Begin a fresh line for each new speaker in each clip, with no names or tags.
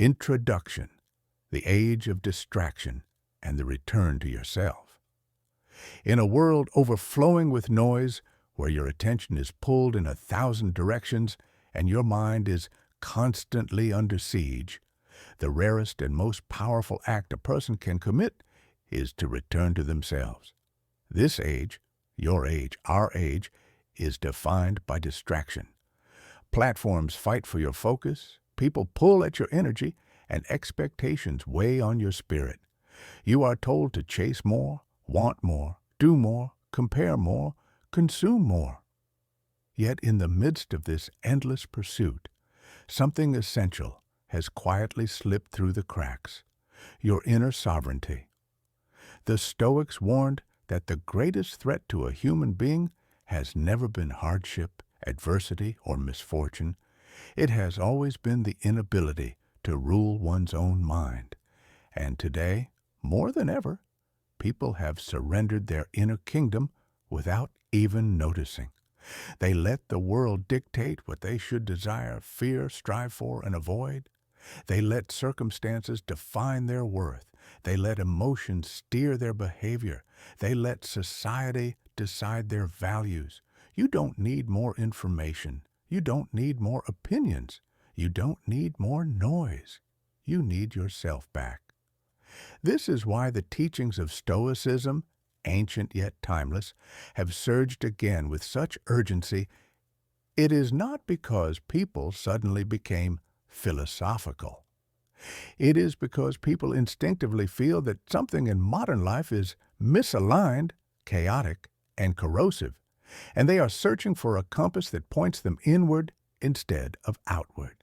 Introduction: The Age of Distraction and the Return to Yourself. In a world overflowing with noise, where your attention is pulled in 1,000 directions and your mind is constantly under siege, the rarest and most powerful act a person can commit is to return to themselves. This age, your age, our age, is defined by distraction. Platforms fight for your focus, people pull at your energy, and expectations weigh on your spirit. You are told to chase more, want more, do more, compare more, consume more. Yet in the midst of this endless pursuit, something essential has quietly slipped through the cracks: your inner sovereignty. The Stoics warned that the greatest threat to a human being has never been hardship, adversity, or misfortune. It has always been the inability to rule one's own mind. And today, more than ever, people have surrendered their inner kingdom without even noticing. They let the world dictate what they should desire, fear, strive for, and avoid. They let circumstances define their worth. They let emotions steer their behavior. They let society decide their values. You don't need more information. You don't need more opinions. You don't need more noise. You need yourself back. This is why the teachings of Stoicism, ancient yet timeless, have surged again with such urgency. It is not because people suddenly became philosophical. It is because people instinctively feel that something in modern life is misaligned, chaotic, and corrosive, and they are searching for a compass that points them inward instead of outward.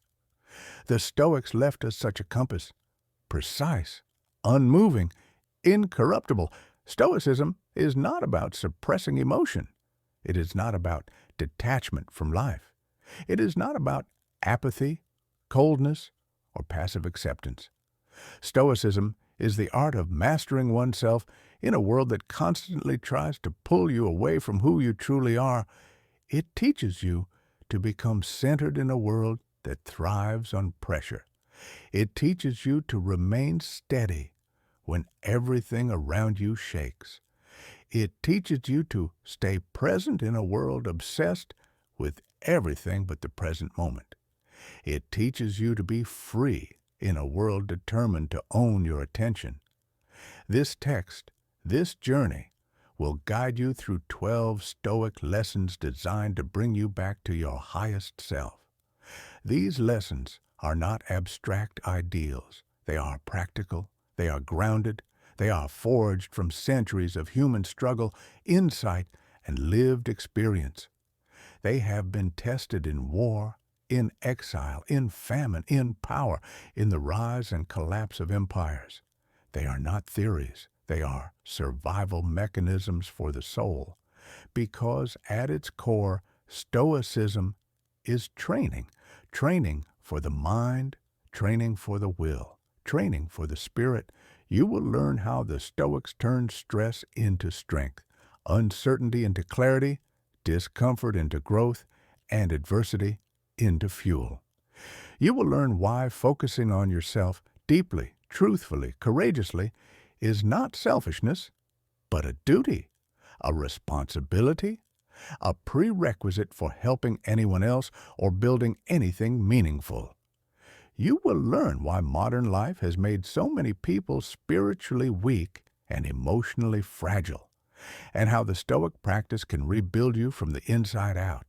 The Stoics left us such a compass: precise, unmoving, incorruptible. Stoicism is not about suppressing emotion. It is not about detachment from life. It is not about apathy, coldness, or passive acceptance. Stoicism is the art of mastering oneself in a world that constantly tries to pull you away from who you truly are. It teaches you to become centered in a world that thrives on pressure. It teaches you to remain steady when everything around you shakes. It teaches you to stay present in a world obsessed with everything but the present moment. It teaches you to be free in a world determined to own your attention. This text, this journey, will guide you through 12 Stoic lessons designed to bring you back to your highest self. These lessons are not abstract ideals. They are practical. They are grounded. They are forged from centuries of human struggle, insight, and lived experience. They have been tested in war, in exile, in famine, in power, in the rise and collapse of empires. They are not theories. They are survival mechanisms for the soul, because at its core, Stoicism is training. Training for the mind, training for the will, training for the spirit. You will learn how the Stoics turned stress into strength, uncertainty into clarity, discomfort into growth, and adversity into fuel. You will learn why focusing on yourself deeply, truthfully, courageously is not selfishness, but a duty, a responsibility, a prerequisite for helping anyone else or building anything meaningful. You will learn why modern life has made so many people spiritually weak and emotionally fragile, and how the Stoic practice can rebuild you from the inside out.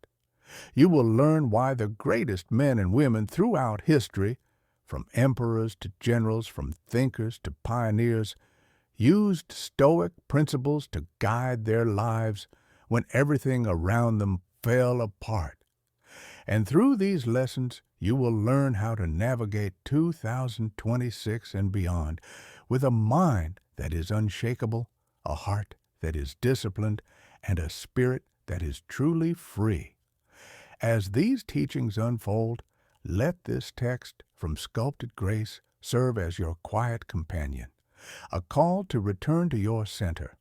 You will learn why the greatest men and women throughout history, from emperors to generals, from thinkers to pioneers, used Stoic principles to guide their lives when everything around them fell apart. And through these lessons, you will learn how to navigate 2026 and beyond with a mind that is unshakable, a heart that is disciplined, and a spirit that is truly free. As these teachings unfold, let this text from sculpted grace serve as your quiet companion, a call to return to your center,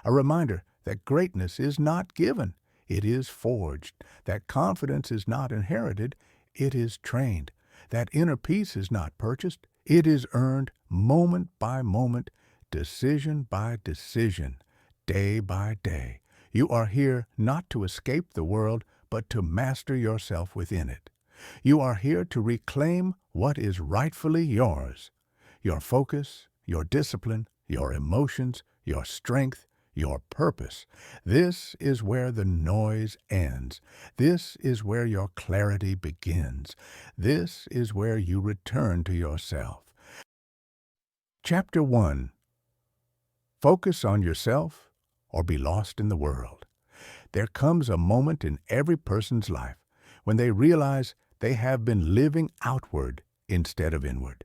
a reminder that greatness is not given, it is forged, that confidence is not inherited, it is trained, That inner peace is not purchased. It is earned moment by moment, decision by decision, day by day. You are here not to escape the world, but to master yourself within it. You are here to reclaim what is rightfully yours. Your focus, your discipline, your emotions, your strength, your purpose. This is where the noise ends. This is where your clarity begins. This is where you return to yourself. Chapter 1. Focus on yourself or be lost in the world. There comes a moment in every person's life when they realize they have been living outward instead of inward.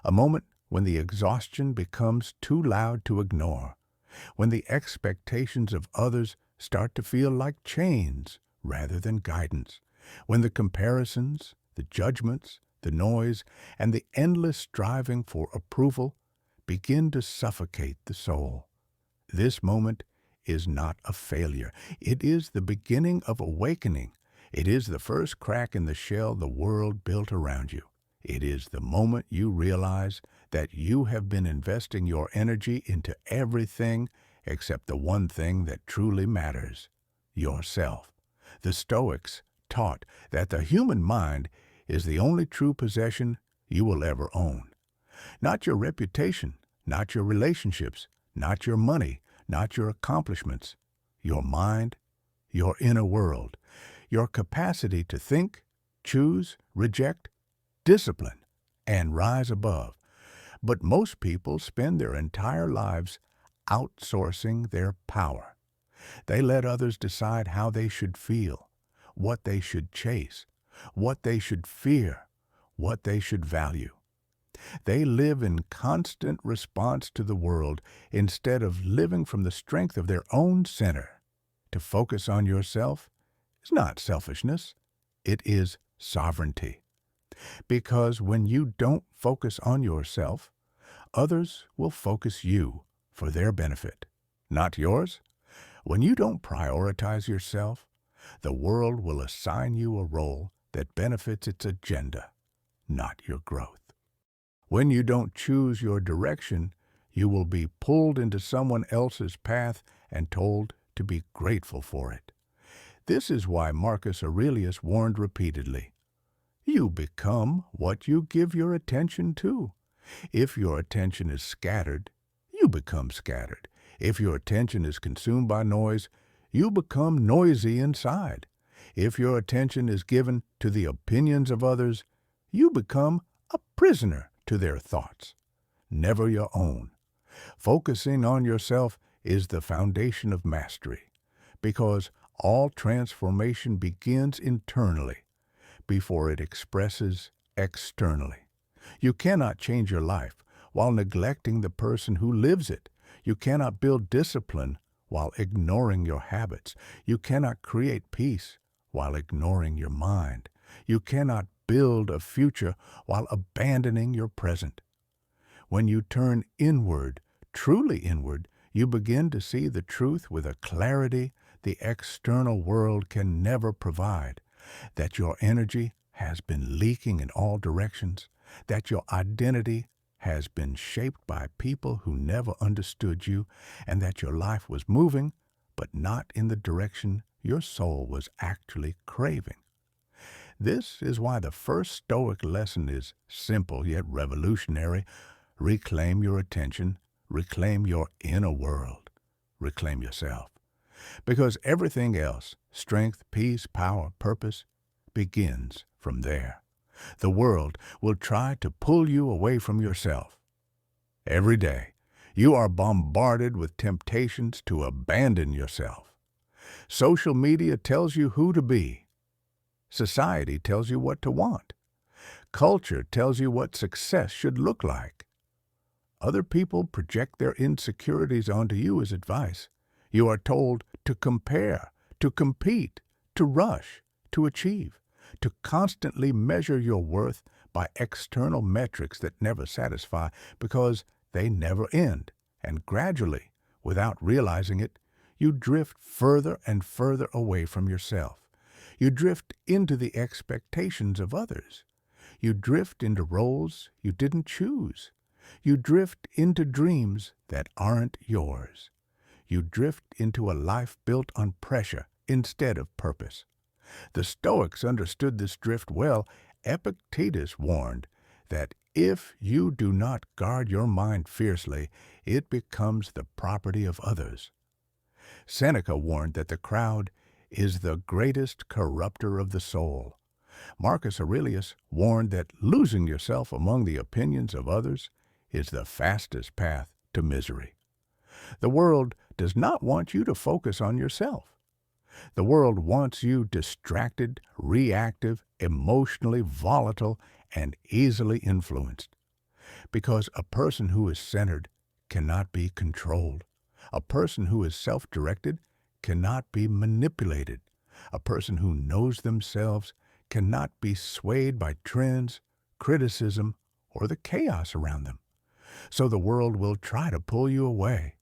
A moment when the exhaustion becomes too loud to ignore, when the expectations of others start to feel like chains rather than guidance, when the comparisons, the judgments, the noise, and the endless striving for approval begin to suffocate the soul. This moment is not a failure. It is the beginning of awakening. It is the first crack in the shell the world built around you. It is the moment you realize that you have been investing your energy into everything except the one thing that truly matters, yourself. The Stoics taught that the human mind is the only true possession you will ever own. Not your reputation, not your relationships, not your money, not your accomplishments. Your mind, your inner world, your capacity to think, choose, reject, discipline, and rise above. But most people spend their entire lives outsourcing their power. They let others decide how they should feel, what they should chase, what they should fear, what they should value. They live in constant response to the world instead of living from the strength of their own center. To focus on yourself is not selfishness, it is sovereignty. Because when you don't focus on yourself, others will focus you for their benefit, not yours. When you don't prioritize yourself, the world will assign you a role that benefits its agenda, not your growth. When you don't choose your direction, you will be pulled into someone else's path and told to be grateful for it. This is why Marcus Aurelius warned repeatedly, "You become what you give your attention to. If your attention is scattered, you become scattered. If your attention is consumed by noise, you become noisy inside. If your attention is given to the opinions of others, you become a prisoner to their thoughts, never your own." Focusing on yourself is the foundation of mastery, because all transformation begins internally before it expresses externally. You cannot change your life while neglecting the person who lives it. You cannot build discipline while ignoring your habits. You cannot create peace while ignoring your mind. You cannot build a future while abandoning your present. When you turn inward, truly inward, you begin to see the truth with a clarity the external world can never provide, that your energy has been leaking in all directions, that your identity has been shaped by people who never understood you, and that your life was moving, but not in the direction your soul was actually craving. This is why the first Stoic lesson is simple yet revolutionary. Reclaim your attention, reclaim your inner world, reclaim yourself. Because everything else, strength, peace, power, purpose, begins from there. The world will try to pull you away from yourself. Every day, you are bombarded with temptations to abandon yourself. Social media tells you who to be. Society tells you what to want. Culture tells you what success should look like. Other people project their insecurities onto you as advice. You are told to compare, to compete, to rush, to achieve, to constantly measure your worth by external metrics that never satisfy because they never end. And gradually, without realizing it, you drift further and further away from yourself. You drift into the expectations of others. You drift into roles you didn't choose. You drift into dreams that aren't yours. You drift into a life built on pressure instead of purpose. The Stoics understood this drift well. Epictetus warned that if you do not guard your mind fiercely, it becomes the property of others. Seneca warned that the crowd is the greatest corrupter of the soul. Marcus Aurelius warned that losing yourself among the opinions of others is the fastest path to misery. The world does not want you to focus on yourself. The world wants you distracted, reactive, emotionally volatile, and easily influenced. Because a person who is centered cannot be controlled. A person who is self-directed cannot be manipulated. A person who knows themselves cannot be swayed by trends, criticism, or the chaos around them. So the world will try to pull you away.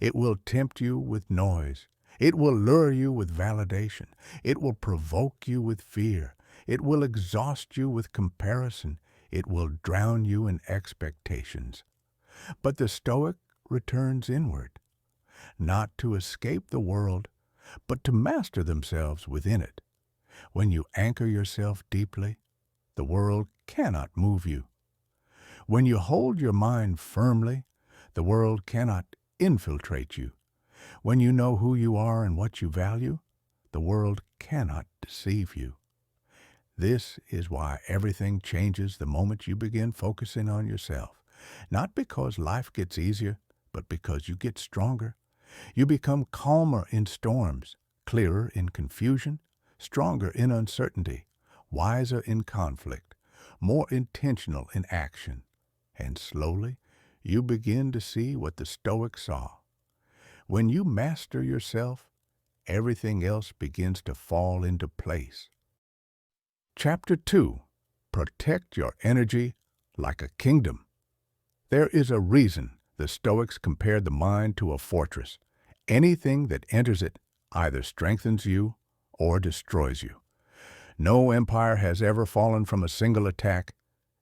It will tempt you with noise. It will lure you with validation. It will provoke you with fear. It will exhaust you with comparison. It will drown you in expectations. But the Stoic returns inward, not to escape the world, but to master themselves within it. When you anchor yourself deeply, the world cannot move you. When you hold your mind firmly, the world cannot infiltrate you. When you know who you are and what you value, the world cannot deceive you. This is why everything changes the moment you begin focusing on yourself. Not because life gets easier, but because you get stronger. You become calmer in storms, clearer in confusion, stronger in uncertainty, wiser in conflict, more intentional in action. And slowly, you begin to see what the Stoics saw. When you master yourself, everything else begins to fall into place. Chapter 2. Protect your energy like a kingdom. There is a reason the Stoics compared the mind to a fortress. Anything that enters it either strengthens you or destroys you. No empire has ever fallen from a single attack.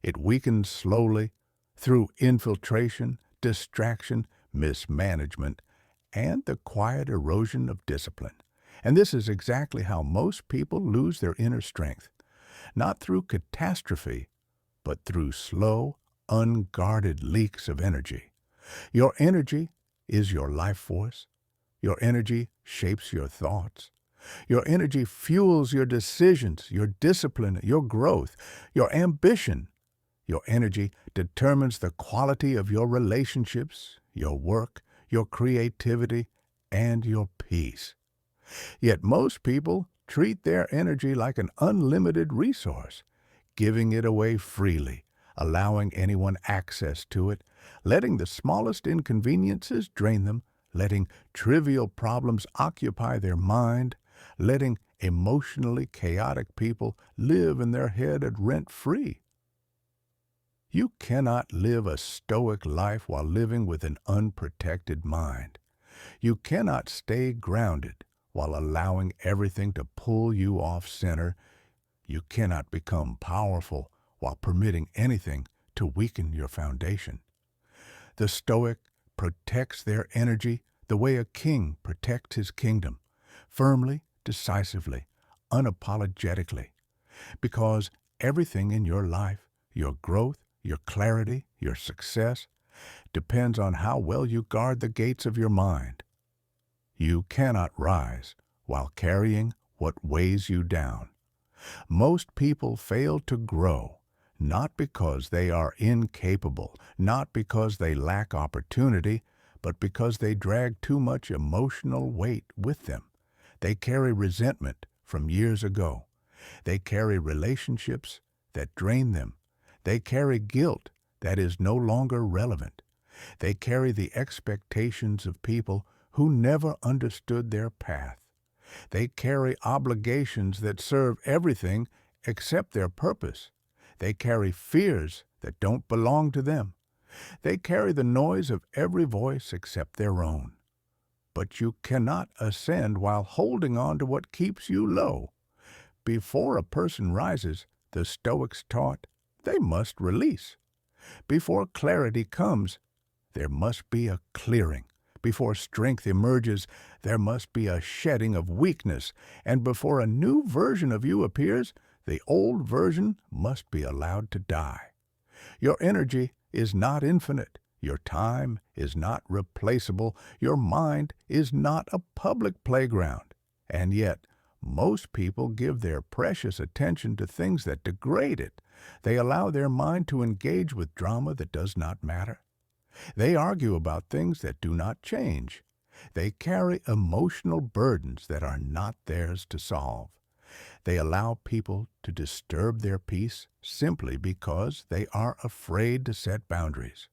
It weakens slowly through infiltration, distraction, mismanagement, and the quiet erosion of discipline. And this is exactly how most people lose their inner strength. Not through catastrophe, but through slow, unguarded leaks of energy. Your energy is your life force. Your energy shapes your thoughts. Your energy fuels your decisions, your discipline, your growth, your ambition. Your energy determines the quality of your relationships, your work, your creativity, and your peace. Yet most people treat their energy like an unlimited resource, giving it away freely, allowing anyone access to it, letting the smallest inconveniences drain them, letting trivial problems occupy their mind, letting emotionally chaotic people live in their head rent-free. You cannot live a stoic life while living with an unprotected mind. You cannot stay grounded while allowing everything to pull you off center. You cannot become powerful while permitting anything to weaken your foundation. The Stoic protects their energy the way a king protects his kingdom, firmly, decisively, unapologetically, because everything in your life, your growth, your clarity, your success, depends on how well you guard the gates of your mind. You cannot rise while carrying what weighs you down. Most people fail to grow, not because they are incapable, not because they lack opportunity, but because they drag too much emotional weight with them. They carry resentment from years ago. They carry relationships that drain them. They carry guilt that is no longer relevant. They carry the expectations of people who never understood their path. They carry obligations that serve everything except their purpose. They carry fears that don't belong to them. They carry the noise of every voice except their own. But you cannot ascend while holding on to what keeps you low. Before a person rises, the Stoics taught, they must release. Before clarity comes, there must be a clearing. Before strength emerges, there must be a shedding of weakness. And before a new version of you appears, the old version must be allowed to die. Your energy is not infinite. Your time is not replaceable. Your mind is not a public playground. And yet, most people give their precious attention to things that degrade it. They allow their mind to engage with drama that does not matter. They argue about things that do not change. They carry emotional burdens that are not theirs to solve. They allow people to disturb their peace simply because they are afraid to set boundaries.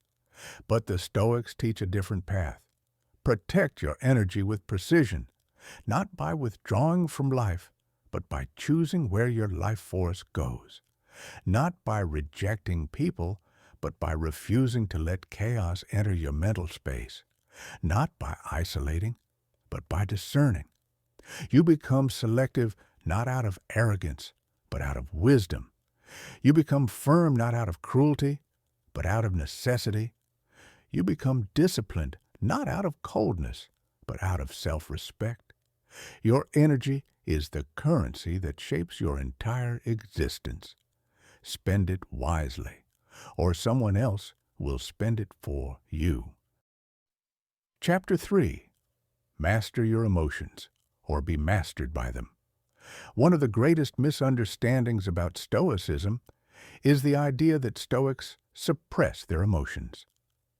But the Stoics teach a different path. Protect your energy with precision, not by withdrawing from life, but by choosing where your life force goes. Not by rejecting people, but by refusing to let chaos enter your mental space. Not by isolating, but by discerning. You become selective not out of arrogance, but out of wisdom. You become firm not out of cruelty, but out of necessity. You become disciplined not out of coldness, but out of self-respect. Your energy is the currency that shapes your entire existence. Spend it wisely, or someone else will spend it for you. Chapter 3. Master your emotions, or be mastered by them. One of the greatest misunderstandings about Stoicism is the idea that Stoics suppress their emotions.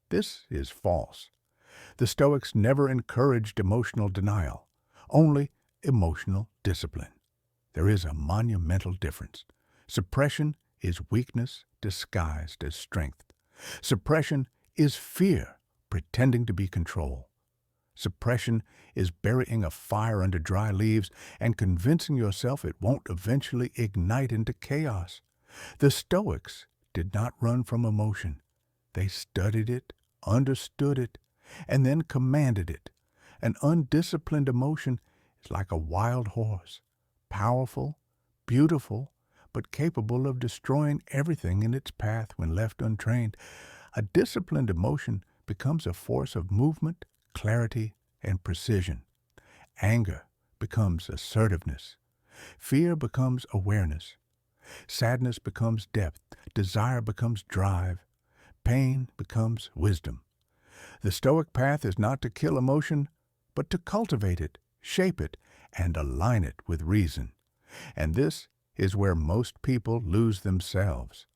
This is false. The Stoics never encouraged emotional denial, only emotional discipline. There is a monumental difference. Suppression is weakness disguised as strength. Suppression is fear pretending to be control. Suppression is burying a fire under dry leaves and convincing yourself it won't eventually ignite into chaos. The Stoics did not run from emotion. They studied it, understood it, and then commanded it. An undisciplined emotion is like a wild horse, powerful, beautiful, but capable of destroying everything in its path when left untrained. A disciplined emotion becomes a force of movement, clarity, and precision. Anger becomes assertiveness. Fear becomes awareness. Sadness becomes depth. Desire becomes drive. Pain becomes wisdom. The Stoic path is not to kill emotion, but to cultivate it, shape it, and align it with reason. And this is where most people lose themselves.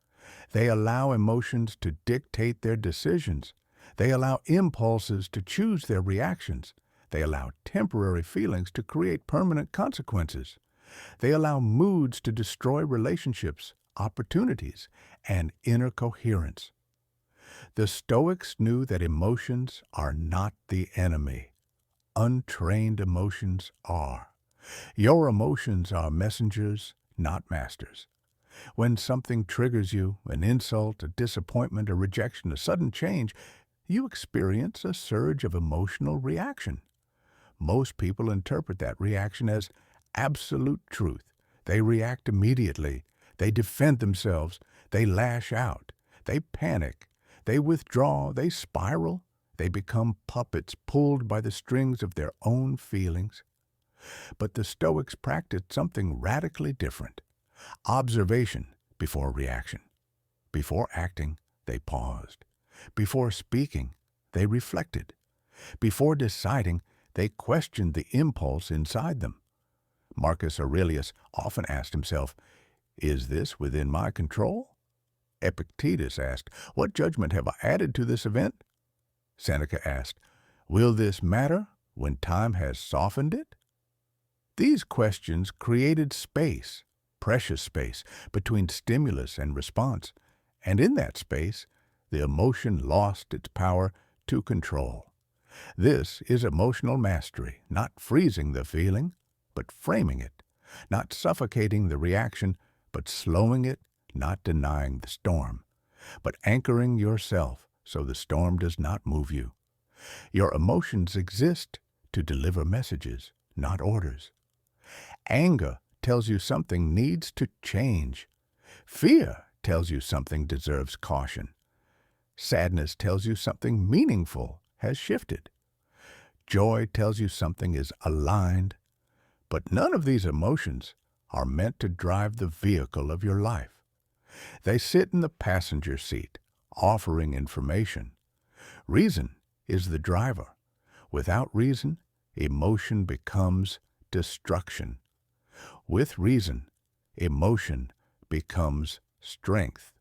They allow emotions to dictate their decisions. They allow impulses to choose their reactions. They allow temporary feelings to create permanent consequences. They allow moods to destroy relationships, opportunities, and inner coherence. The Stoics knew that emotions are not the enemy. Untrained emotions are. Your emotions are messengers, not masters. When something triggers you, an insult, a disappointment, a rejection, a sudden change, you experience a surge of emotional reaction. Most people interpret that reaction as absolute truth. They react immediately. They defend themselves. They lash out. They panic. They withdraw. They spiral. They become puppets pulled by the strings of their own feelings. But the Stoics practiced something radically different. Observation before reaction. Before acting, they paused. Before speaking, they reflected. Before deciding, they questioned the impulse inside them. Marcus Aurelius often asked himself, "Is this within my control?" Epictetus asked, "What judgment have I added to this event?" Seneca asked, "Will this matter when time has softened it?" These questions created space, precious space, between stimulus and response, and in that space, the emotion lost its power to control. This is emotional mastery, not freezing the feeling, but framing it, not suffocating the reaction, but slowing it, not denying the storm, but anchoring yourself so the storm does not move you. Your emotions exist to deliver messages, not orders. Anger tells you something needs to change. Fear tells you something deserves caution. Sadness tells you something meaningful has shifted. Joy tells you something is aligned. But none of these emotions are meant to drive the vehicle of your life. They sit in the passenger seat, offering information. Reason is the driver. Without reason, emotion becomes destruction. With reason, emotion becomes strength.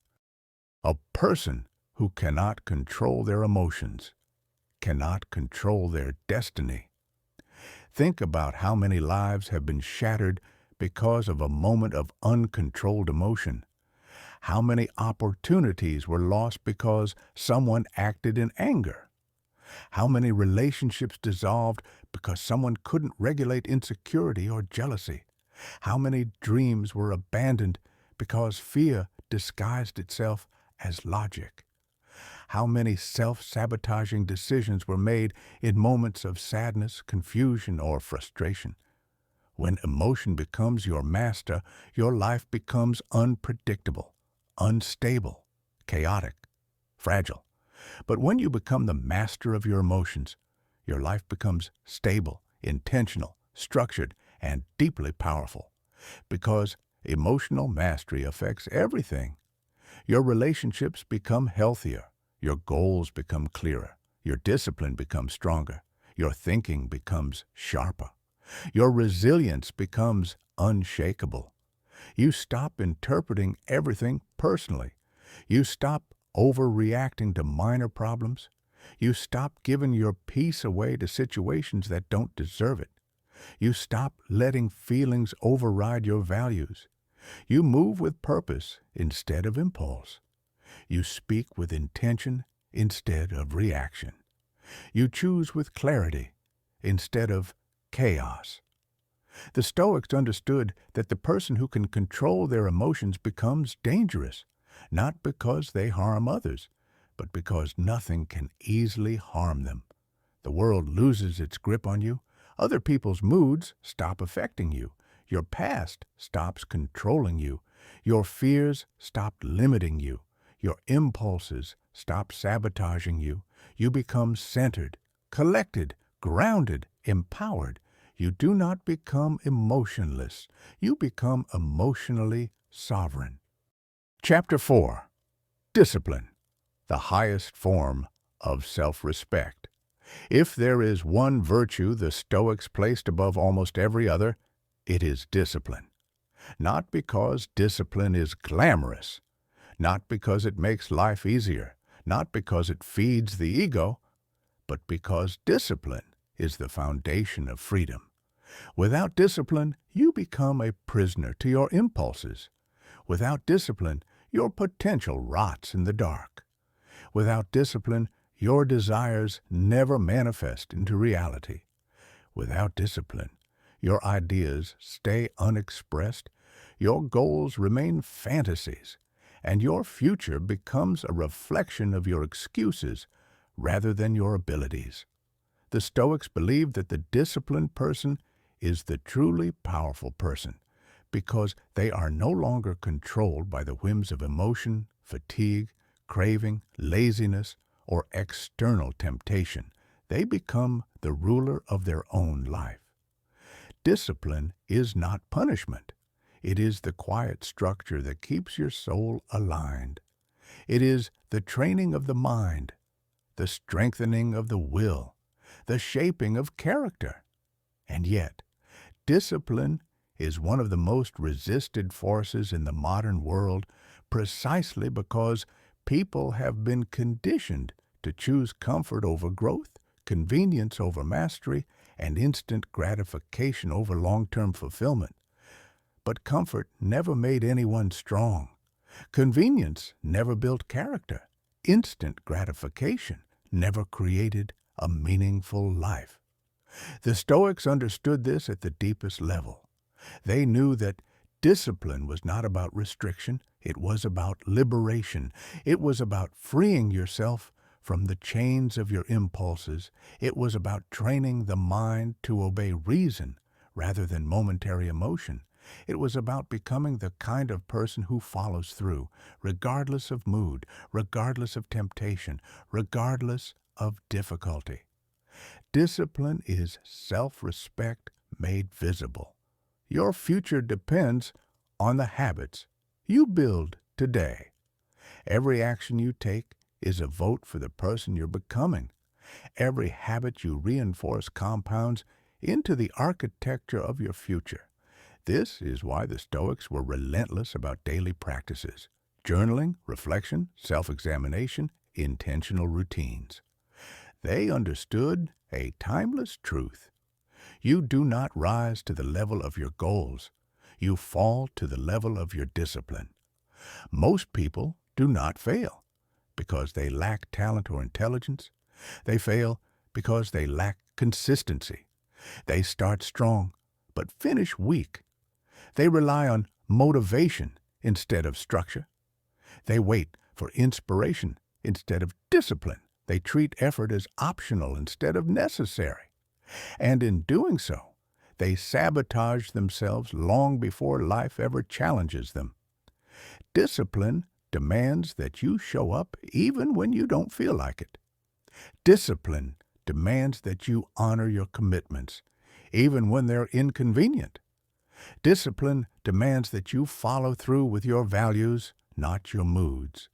A person who cannot control their emotions cannot control their destiny. Think about how many lives have been shattered because of a moment of uncontrolled emotion. How many opportunities were lost because someone acted in anger? How many relationships dissolved because someone couldn't regulate insecurity or jealousy? How many dreams were abandoned because fear disguised itself as logic? How many self-sabotaging decisions were made in moments of sadness, confusion, or frustration? When emotion becomes your master, your life becomes unpredictable, unstable, chaotic, fragile. But when you become the master of your emotions, your life becomes stable, intentional, structured, and deeply powerful. Because emotional mastery affects everything. Your relationships become healthier. Your goals become clearer. Your discipline becomes stronger. Your thinking becomes sharper. Your resilience becomes unshakable. You stop interpreting everything personally. You stop overreacting to minor problems. You stop giving your peace away to situations that don't deserve it. You stop letting feelings override your values. You move with purpose instead of impulse. You speak with intention instead of reaction. You choose with clarity instead of chaos. The Stoics understood that the person who can control their emotions becomes dangerous, not because they harm others, but because nothing can easily harm them. The world loses its grip on you. Other people's moods stop affecting you. Your past stops controlling you. Your fears stop limiting you. Your impulses stop sabotaging you. You become centered, collected, grounded, empowered. You do not become emotionless. You become emotionally sovereign. Chapter 4. Discipline, the highest form of self-respect. If there is one virtue the Stoics placed above almost every other, it is discipline. Not because discipline is glamorous, not because it makes life easier, not because it feeds the ego, but because discipline is the foundation of freedom. Without discipline, you become a prisoner to your impulses. Without discipline, your potential rots in the dark. Without discipline, your desires never manifest into reality. Without discipline, your ideas stay unexpressed, your goals remain fantasies, and your future becomes a reflection of your excuses rather than your abilities. The Stoics believed that the disciplined person is the truly powerful person because they are no longer controlled by the whims of emotion, fatigue, craving, laziness, or external temptation. They become the ruler of their own life. Discipline is not punishment. It is the quiet structure that keeps your soul aligned. It is the training of the mind, the strengthening of the will, the shaping of character. And yet, discipline is one of the most resisted forces in the modern world precisely because people have been conditioned to choose comfort over growth, convenience over mastery, and instant gratification over long-term fulfillment. But comfort never made anyone strong. Convenience never built character. Instant gratification never created a meaningful life. The Stoics understood this at the deepest level. They knew that discipline was not about restriction, it was about liberation. It was about freeing yourself from the chains of your impulses. It was about training the mind to obey reason rather than momentary emotion. It was about becoming the kind of person who follows through, regardless of mood, regardless of temptation, regardless of difficulty. Discipline is self-respect made visible. Your future depends on the habits you build today. Every action you take is a vote for the person you're becoming. Every habit you reinforce compounds into the architecture of your future. This is why the Stoics were relentless about daily practices: journaling, reflection, self-examination, intentional routines. They understood a timeless truth. You do not rise to the level of your goals. You fall to the level of your discipline. Most people do not fail because they lack talent or intelligence. They fail because they lack consistency. They start strong but finish weak. They rely on motivation instead of structure. They wait for inspiration instead of discipline. They treat effort as optional instead of necessary. And in doing so, they sabotage themselves long before life ever challenges them. Discipline demands that you show up even when you don't feel like it. Discipline demands that you honor your commitments, even when they're inconvenient. Discipline demands that you follow through with your values, not your moods.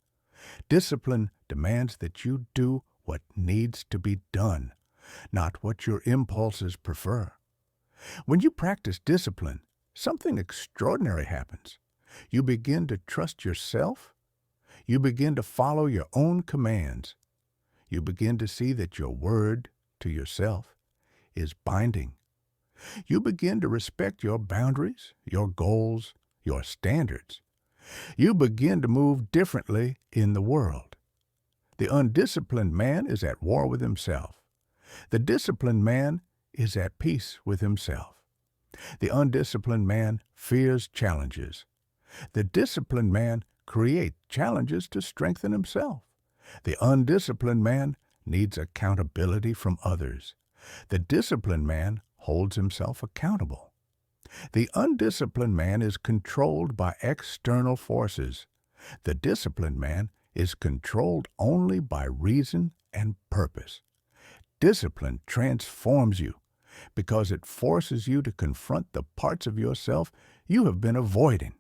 Discipline demands that you do what needs to be done, not what your impulses prefer. When you practice discipline, something extraordinary happens. You begin to trust yourself. You begin to follow your own commands. You begin to see that your word to yourself is binding. You begin to respect your boundaries, your goals, your standards. You begin to move differently in the world. The undisciplined man is at war with himself. The disciplined man is at peace with himself. The undisciplined man fears challenges. The disciplined man creates challenges to strengthen himself. The undisciplined man needs accountability from others. The disciplined man holds himself accountable. The undisciplined man is controlled by external forces. The disciplined man is controlled only by reason and purpose. Discipline transforms you because it forces you to confront the parts of yourself you have been avoiding.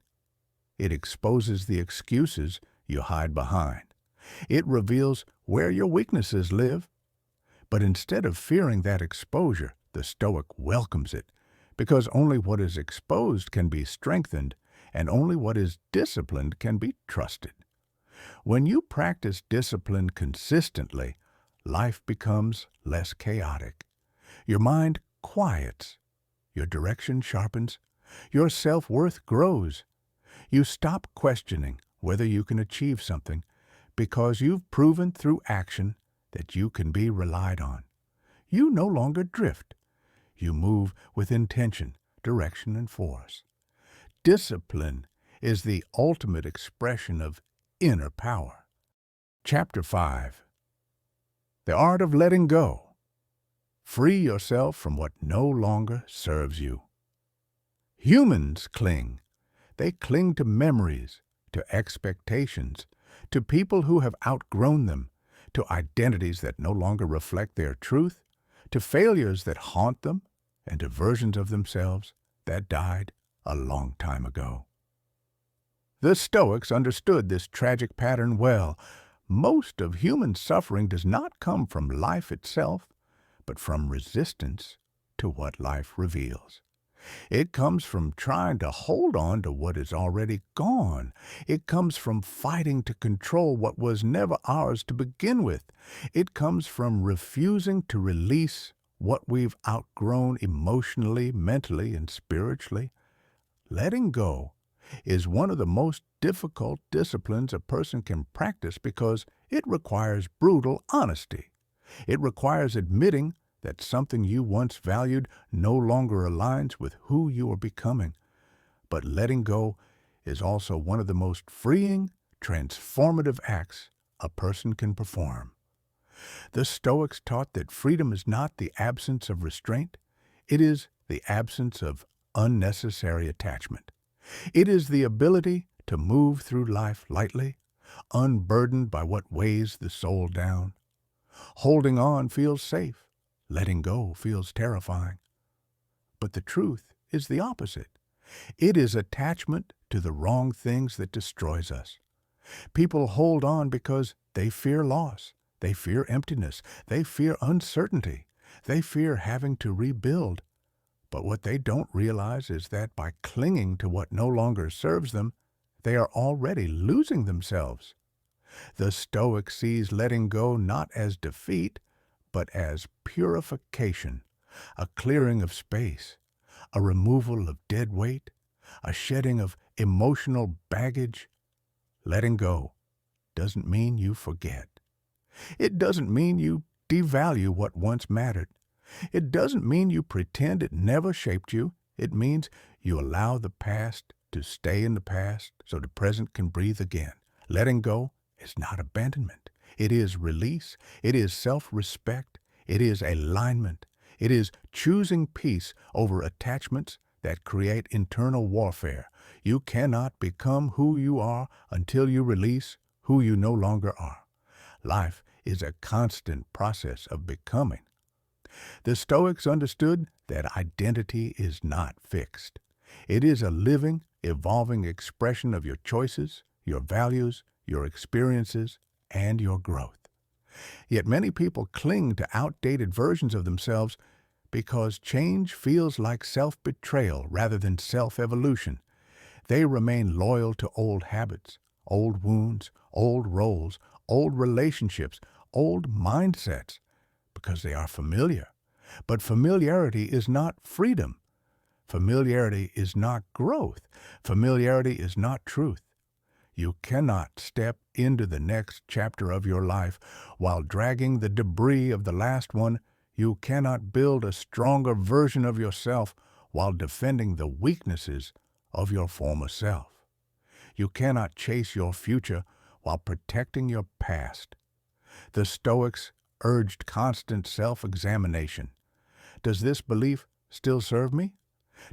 It exposes the excuses you hide behind. It reveals where your weaknesses live. But instead of fearing that exposure, the Stoic welcomes it, because only what is exposed can be strengthened, and only what is disciplined can be trusted. When you practice discipline consistently, life becomes less chaotic. Your mind quiets. Your direction sharpens. Your self-worth grows. You stop questioning whether you can achieve something because you've proven through action that you can be relied on. You no longer drift. You move with intention, direction, and force. Discipline is the ultimate expression of inner power. Chapter 5. The Art of Letting Go. Free yourself from what no longer serves you. Humans cling. They cling to memories, to expectations, to people who have outgrown them, to identities that no longer reflect their truth, to failures that haunt them, and to versions of themselves that died a long time ago. The Stoics understood this tragic pattern well. Most of human suffering does not come from life itself, but from resistance to what life reveals. It comes from trying to hold on to what is already gone. It comes from fighting to control what was never ours to begin with. It comes from refusing to release what we've outgrown emotionally, mentally, and spiritually. Letting go is one of the most difficult disciplines a person can practice because it requires brutal honesty. It requires admitting that something you once valued no longer aligns with who you are becoming. But letting go is also one of the most freeing, transformative acts a person can perform. The Stoics taught that freedom is not the absence of restraint, it is the absence of unnecessary attachment. It is the ability to move through life lightly, unburdened by what weighs the soul down. Holding on feels safe. Letting go feels terrifying. But the truth is the opposite. It is attachment to the wrong things that destroys us. People hold on because they fear loss. They fear emptiness. They fear uncertainty. They fear having to rebuild. But what they don't realize is that by clinging to what no longer serves them, they are already losing themselves. The Stoic sees letting go not as defeat, but as purification, a clearing of space, a removal of dead weight, a shedding of emotional baggage. Letting go doesn't mean you forget. It doesn't mean you devalue what once mattered. It doesn't mean you pretend it never shaped you. It means you allow the past to stay in the past so the present can breathe again. Letting go is not abandonment. It is release. It is self-respect. It is alignment. It is choosing peace over attachments that create internal warfare. You cannot become who you are until you release who you no longer are. Life is a constant process of becoming. The Stoics understood that identity is not fixed. It is a living, evolving expression of your choices, your values, your experiences, and your growth. Yet many people cling to outdated versions of themselves because change feels like self-betrayal rather than self-evolution. They remain loyal to old habits, old wounds, old roles, old relationships, old mindsets, because they are familiar. But familiarity is not freedom. Familiarity is not growth. Familiarity is not truth. You cannot step into the next chapter of your life while dragging the debris of the last one. You cannot build a stronger version of yourself while defending the weaknesses of your former self. You cannot chase your future while protecting your past. The Stoics urged constant self-examination. Does this belief still serve me?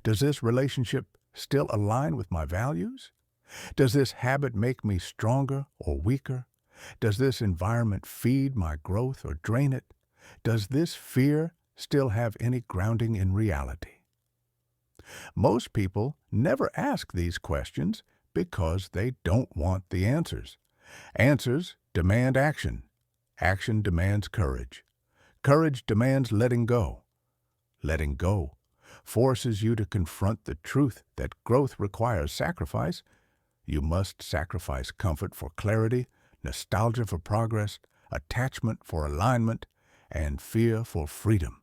Does this relationship still align with my values? Does this habit make me stronger or weaker? Does this environment feed my growth or drain it? Does this fear still have any grounding in reality? Most people never ask these questions because they don't want the answers. Answers demand action. Action demands courage. Courage demands letting go. Letting go forces you to confront the truth that growth requires sacrifice. You must sacrifice comfort for clarity, nostalgia for progress, attachment for alignment, and fear for freedom.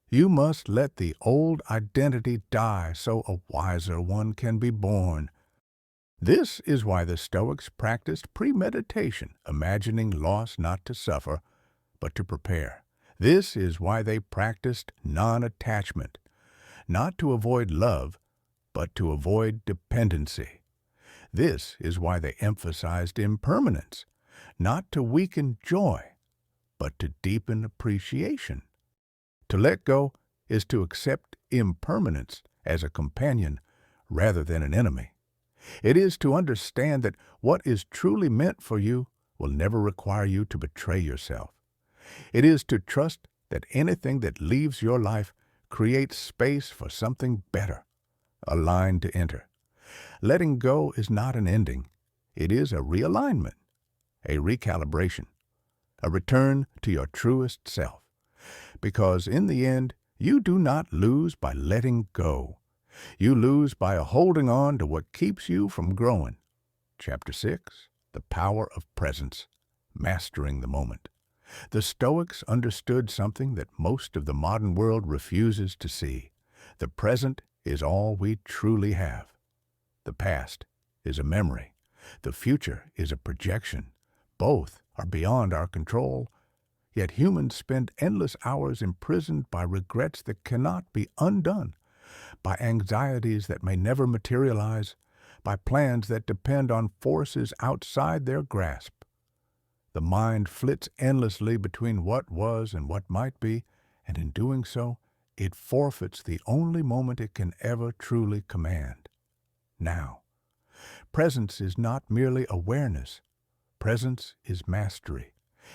You must let the old identity die so a wiser one can be born. This is why the Stoics practiced premeditation, imagining loss not to suffer, but to prepare. This is why they practiced non-attachment, not to avoid love, but to avoid dependency. This is why they emphasized impermanence, not to weaken joy, but to deepen appreciation. To let go is to accept impermanence as a companion rather than an enemy. It is to understand that what is truly meant for you will never require you to betray yourself. It is to trust that anything that leaves your life creates space for something better, a line to enter. Letting go is not an ending. It is a realignment, a recalibration, a return to your truest self. Because in the end, you do not lose by letting go. You lose by holding on to what keeps you from growing. Chapter 6, The Power of Presence, Mastering the Moment. The Stoics understood something that most of the modern world refuses to see. The present is all we truly have. The past is a memory. The future is a projection. Both are beyond our control. Yet humans spend endless hours imprisoned by regrets that cannot be undone, by anxieties that may never materialize, by plans that depend on forces outside their grasp. The mind flits endlessly between what was and what might be, and in doing so, it forfeits the only moment it can ever truly command. Now, presence is not merely awareness. Presence is mastery.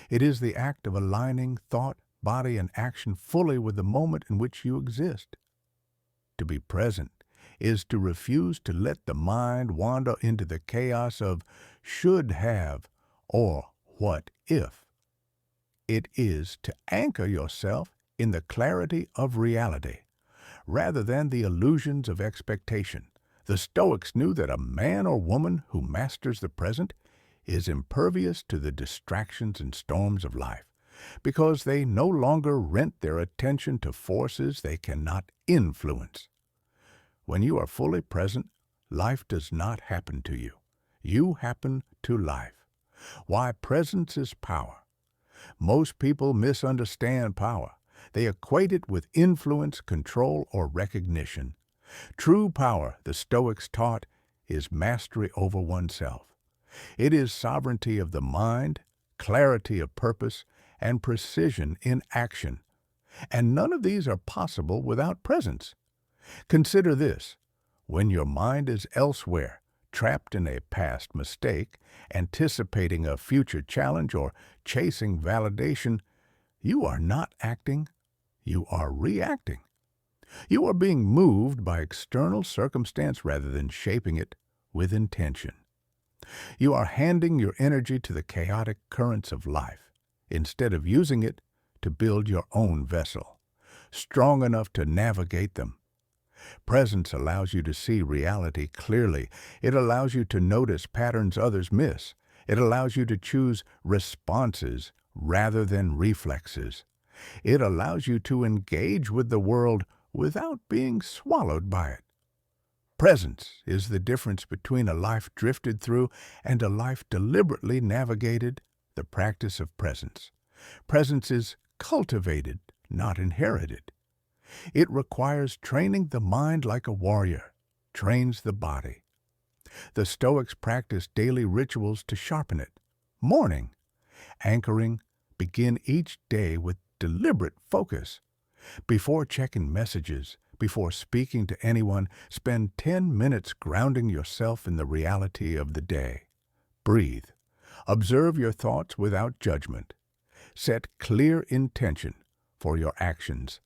It is the act of aligning thought, body, and action fully with the moment in which you exist. To be present is to refuse to let the mind wander into the chaos of should have or what if. It is to anchor yourself in the clarity of reality, rather than the illusions of expectation. The Stoics knew that a man or woman who masters the present is impervious to the distractions and storms of life, because they no longer rent their attention to forces they cannot influence. When you are fully present, life does not happen to you. You happen to life. Why presence is power. Most people misunderstand power. They equate it with influence, control, or recognition. True power, the Stoics taught, is mastery over oneself. It is sovereignty of the mind, clarity of purpose, and precision in action. And none of these are possible without presence. Consider this. When your mind is elsewhere, trapped in a past mistake, anticipating a future challenge, or chasing validation, you are not acting, you are reacting. You are being moved by external circumstance rather than shaping it with intention. You are handing your energy to the chaotic currents of life, instead of using it to build your own vessel, strong enough to navigate them. Presence allows you to see reality clearly. It allows you to notice patterns others miss. It allows you to choose responses rather than reflexes. It allows you to engage with the world without being swallowed by it. Presence is the difference between a life drifted through and a life deliberately navigated, the practice of presence. Presence is cultivated, not inherited. It requires training the mind like a warrior trains the body. The Stoics practiced daily rituals to sharpen it. Morning, anchoring, begin each day with deliberate focus. Before checking messages, before speaking to anyone, spend 10 minutes grounding yourself in the reality of the day. Breathe. Observe your thoughts without judgment. Set clear intention for your actions.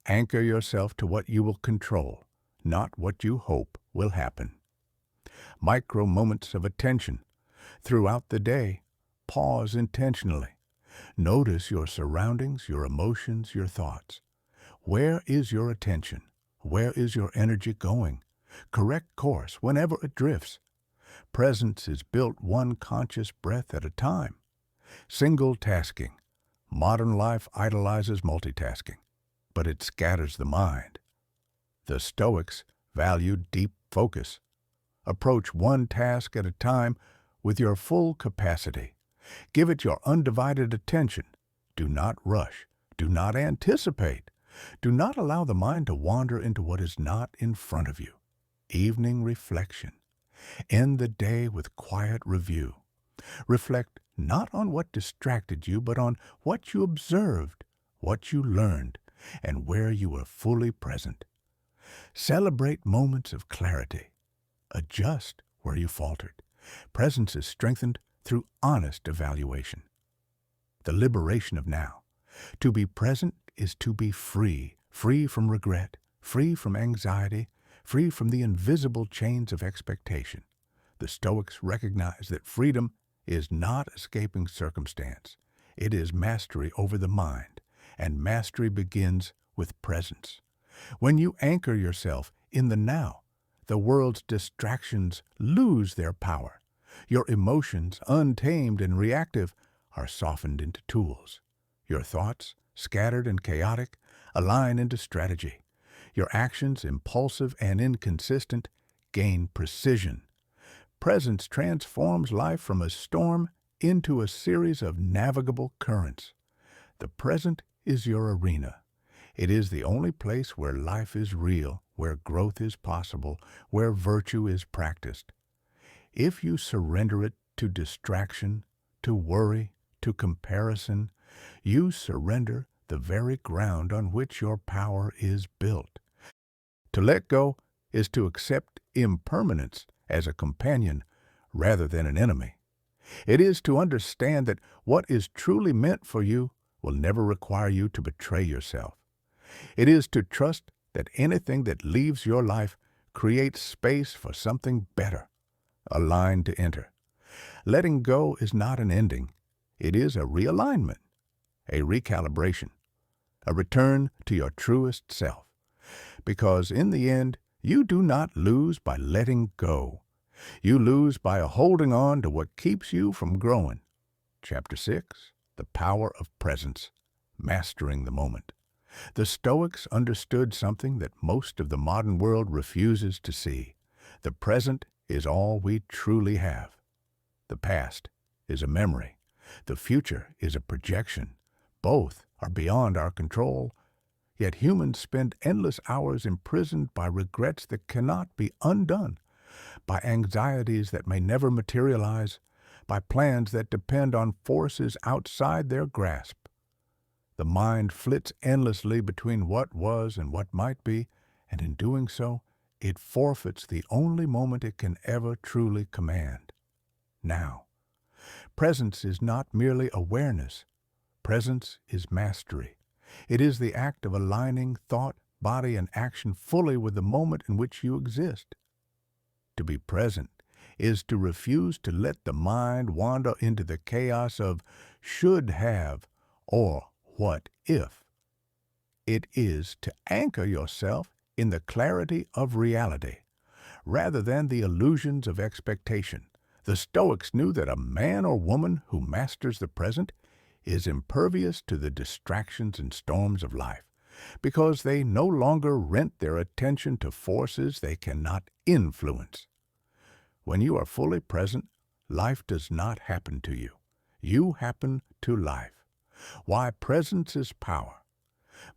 Anchor yourself to what you will control, not what you hope will happen. Micro moments of attention. Throughout the day, pause intentionally. Notice your surroundings, your emotions, your thoughts. Where is your attention? Where is your energy going? Correct course whenever it drifts. Presence is built one conscious breath at a time. Single tasking. Modern life idolizes multitasking, but it scatters the mind. The Stoics valued deep focus. Approach one task at a time with your full capacity. Give it your undivided attention. Do not rush. Do not anticipate. Do not allow the mind to wander into what is not in front of you. Evening reflection. End the day with quiet review. Reflect not on what distracted you, but on what you observed, what you learned, and where you were fully present. Celebrate moments of clarity. Adjust where you faltered. Presence is strengthened through honest evaluation. The liberation of now. To be present is to be free, free from regret, free from anxiety, free from the invisible chains of expectation. The Stoics recognize that freedom is not escaping circumstance. It is mastery over the mind, and mastery begins with presence. When you anchor yourself in the now, the world's distractions lose their power. Your emotions, untamed and reactive, are softened into tools. Your thoughts, scattered and chaotic, align into strategy. Your actions, impulsive and inconsistent, gain precision. Presence transforms life from a storm into a series of navigable currents. The present is your arena. It is the only place where life is real, where growth is possible, where virtue is practiced. If you surrender it to distraction, to worry, to comparison, you surrender the very ground on which your power is built. To let go is to accept impermanence as a companion rather than an enemy. It is to understand that what is truly meant for you will never require you to betray yourself. It is to trust that anything that leaves your life creates space for something better, a line to enter. Letting go is not an ending. It is a realignment, a recalibration, a return to your truest self. Because in the end, you do not lose by letting go. You lose by holding on to what keeps you from growing. Chapter 6, The Power of Presence, Mastering the Moment. The Stoics understood something that most of the modern world refuses to see. The present is all we truly have. The past is a memory. The future is a projection. Both are beyond our control. Yet humans spend endless hours imprisoned by regrets that cannot be undone, by anxieties that may never materialize, by plans that depend on forces outside their grasp. The mind flits endlessly between what was and what might be, and in doing so, it forfeits the only moment it can ever truly command. Now, presence is not merely awareness. Presence is mastery. It is the act of aligning thought, body, and action fully with the moment in which you exist. To be present is to refuse to let the mind wander into the chaos of should have or what if. It is to anchor yourself in the clarity of reality, rather than the illusions of expectation. The Stoics knew that a man or woman who masters the present is impervious to the distractions and storms of life, because they no longer rent their attention to forces they cannot influence. When you are fully present, life does not happen to you. You happen to life. Why presence is power.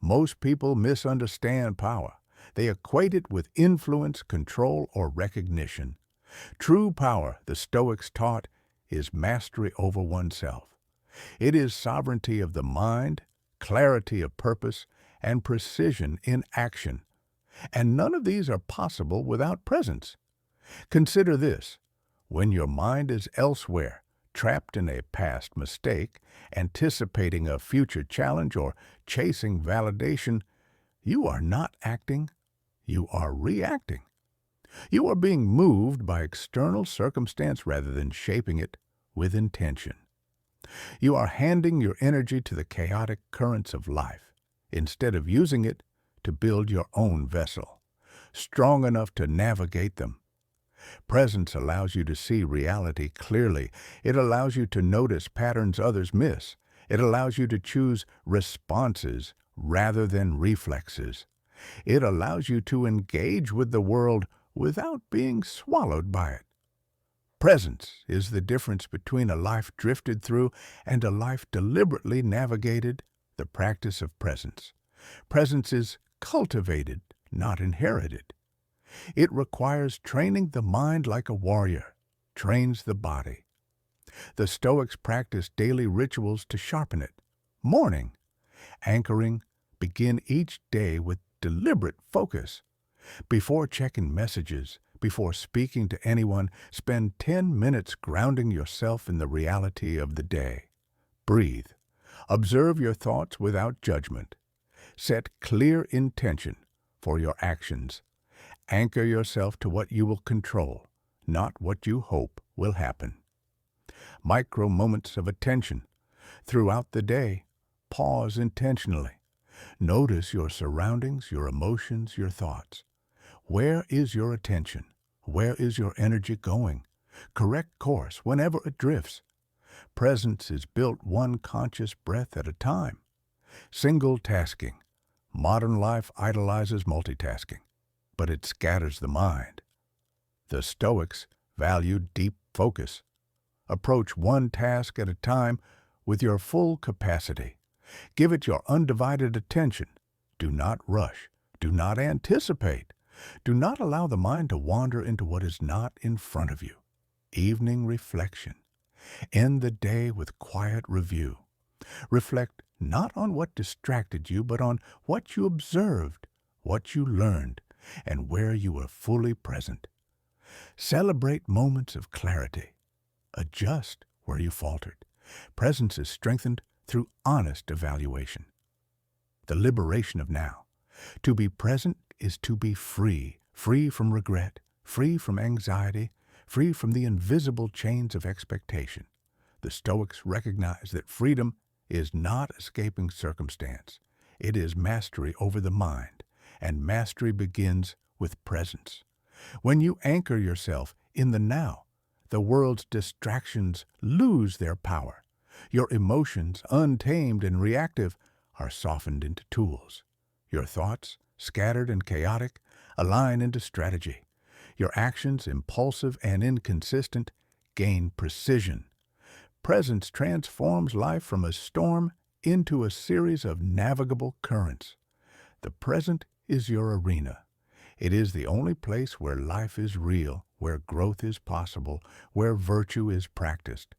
Most people misunderstand power. They equate it with influence, control, or recognition. True power, the Stoics taught, is mastery over oneself. It is sovereignty of the mind, clarity of purpose, and precision in action. And none of these are possible without presence. Consider this. When your mind is elsewhere, trapped in a past mistake, anticipating a future challenge, or chasing validation, you are not acting, you are reacting. You are being moved by external circumstance rather than shaping it with intention. You are handing your energy to the chaotic currents of life, instead of using it to build your own vessel, strong enough to navigate them. Presence allows you to see reality clearly. It allows you to notice patterns others miss. It allows you to choose responses rather than reflexes. It allows you to engage with the world without being swallowed by it. Presence is the difference between a life drifted through and a life deliberately navigated, the practice of presence. Presence is cultivated, not inherited. It requires training the mind like a warrior trains the body. The Stoics practiced daily rituals to sharpen it. Morning, anchoring, begin each day with deliberate focus. Before checking messages, before speaking to anyone, spend 10 minutes grounding yourself in the reality of the day. Breathe. Observe your thoughts without judgment. Set clear intention for your actions. Anchor yourself to what you will control, not what you hope will happen. Micro moments of attention. Throughout the day, pause intentionally. Notice your surroundings, your emotions, your thoughts. Where is your attention? Where is your energy going? Correct course whenever it drifts. Presence is built one conscious breath at a time. Single tasking. Modern life idolizes multitasking, but it scatters the mind. The Stoics valued deep focus. Approach one task at a time with your full capacity. Give it your undivided attention. Do not rush. Do not anticipate. Do not allow the mind to wander into what is not in front of you. Evening reflection. End the day with quiet review. Reflect not on what distracted you, but on what you observed, what you learned, and where you were fully present. Celebrate moments of clarity. Adjust where you faltered. Presence is strengthened through honest evaluation. The liberation of now. To be present is to be free, free from regret, free from anxiety, free from the invisible chains of expectation. The Stoics recognize that freedom is not escaping circumstance. It is mastery over the mind, and mastery begins with presence. When you anchor yourself in the now, the world's distractions lose their power. Your emotions, untamed and reactive, are softened into tools. Your thoughts, scattered and chaotic, align into strategy. Your actions, impulsive and inconsistent, gain precision. Presence transforms life from a storm into a series of navigable currents. The present is your arena. It is the only place where life is real, where growth is possible, where virtue is practiced.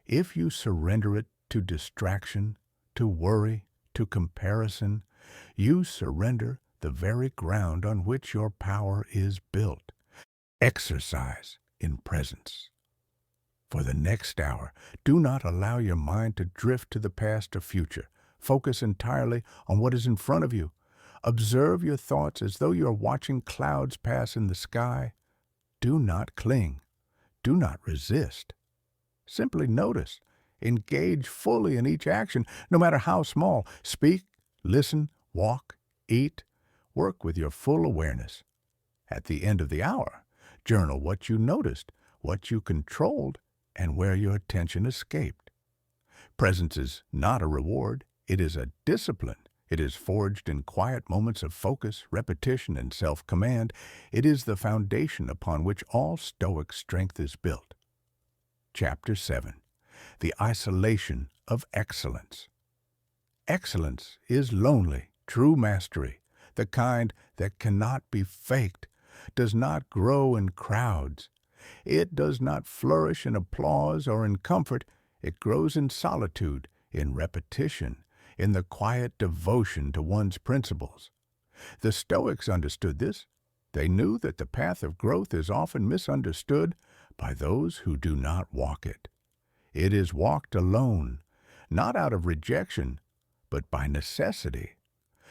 If you surrender it to distraction, to worry, to comparison, you surrender the very ground on which your power is built. Exercise in presence. For the next hour, do not allow your mind to drift to the past or future. Focus entirely on what is in front of you. Observe your thoughts as though you are watching clouds pass in the sky. Do not cling. Do not resist. Simply notice. Engage fully in each action, no matter how small. Speak, listen, walk, eat. Work with your full awareness. At the end of the hour, journal what you noticed, what you controlled, and where your attention escaped. Presence is not a reward. It is a discipline. It is forged in quiet moments of focus, repetition, and self-command. It is the foundation upon which all Stoic strength is built. Chapter 7. The Isolation of Excellence. Excellence is lonely, true mastery, the kind that cannot be faked, does not grow in crowds. It does not flourish in applause or in comfort. It grows in solitude, in repetition, in the quiet devotion to one's principles. The Stoics understood this. They knew that the path of growth is often misunderstood by those who do not walk it. It is walked alone, not out of rejection, but by necessity.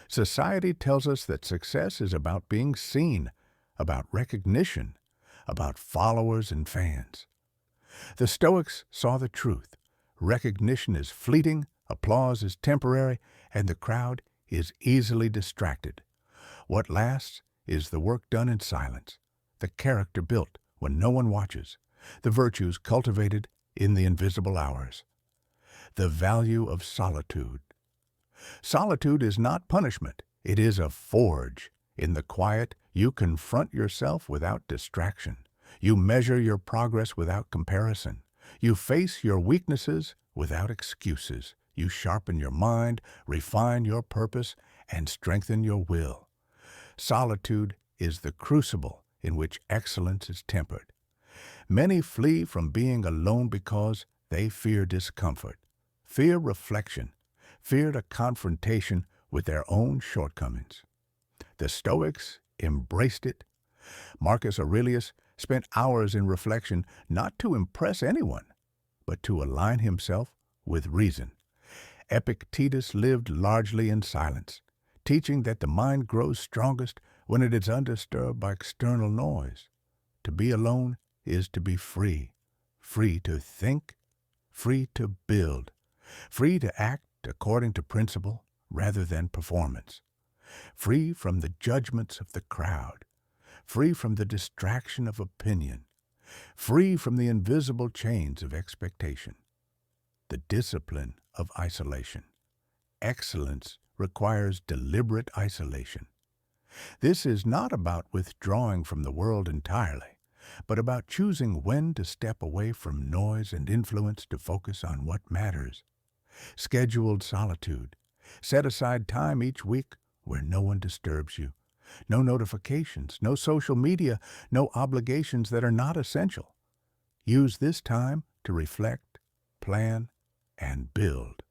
Society tells us that success is about being seen, about recognition, about followers and fans. The Stoics saw the truth. Recognition is fleeting, applause is temporary, and the crowd is easily distracted. What lasts is the work done in silence, the character built when no one watches, the virtues cultivated in the invisible hours. The value of solitude. Solitude is not punishment. It is a forge. In the quiet, you confront yourself without distraction. You measure your progress without comparison. You face your weaknesses without excuses. You sharpen your mind, refine your purpose, and strengthen your will. Solitude is the crucible in which excellence is tempered. Many flee from being alone because they fear discomfort, fear reflection, fear a confrontation with their own shortcomings. The Stoics embraced it. Marcus Aurelius spent hours in reflection not to impress anyone, but to align himself with reason. Epictetus lived largely in silence, teaching that the mind grows strongest when it is undisturbed by external noise. To be alone is to be free, free to think, free to build, free to act according to principle rather than performance, free from the judgments of the crowd, free from the distraction of opinion, free from the invisible chains of expectation. The discipline of isolation. Excellence requires deliberate isolation. This is not about withdrawing from the world entirely, but about choosing when to step away from noise and influence to focus on what matters. Scheduled solitude. Set aside time each week where no one disturbs you. No notifications, no social media, no obligations that are not essential. Use this time to reflect, plan, and build.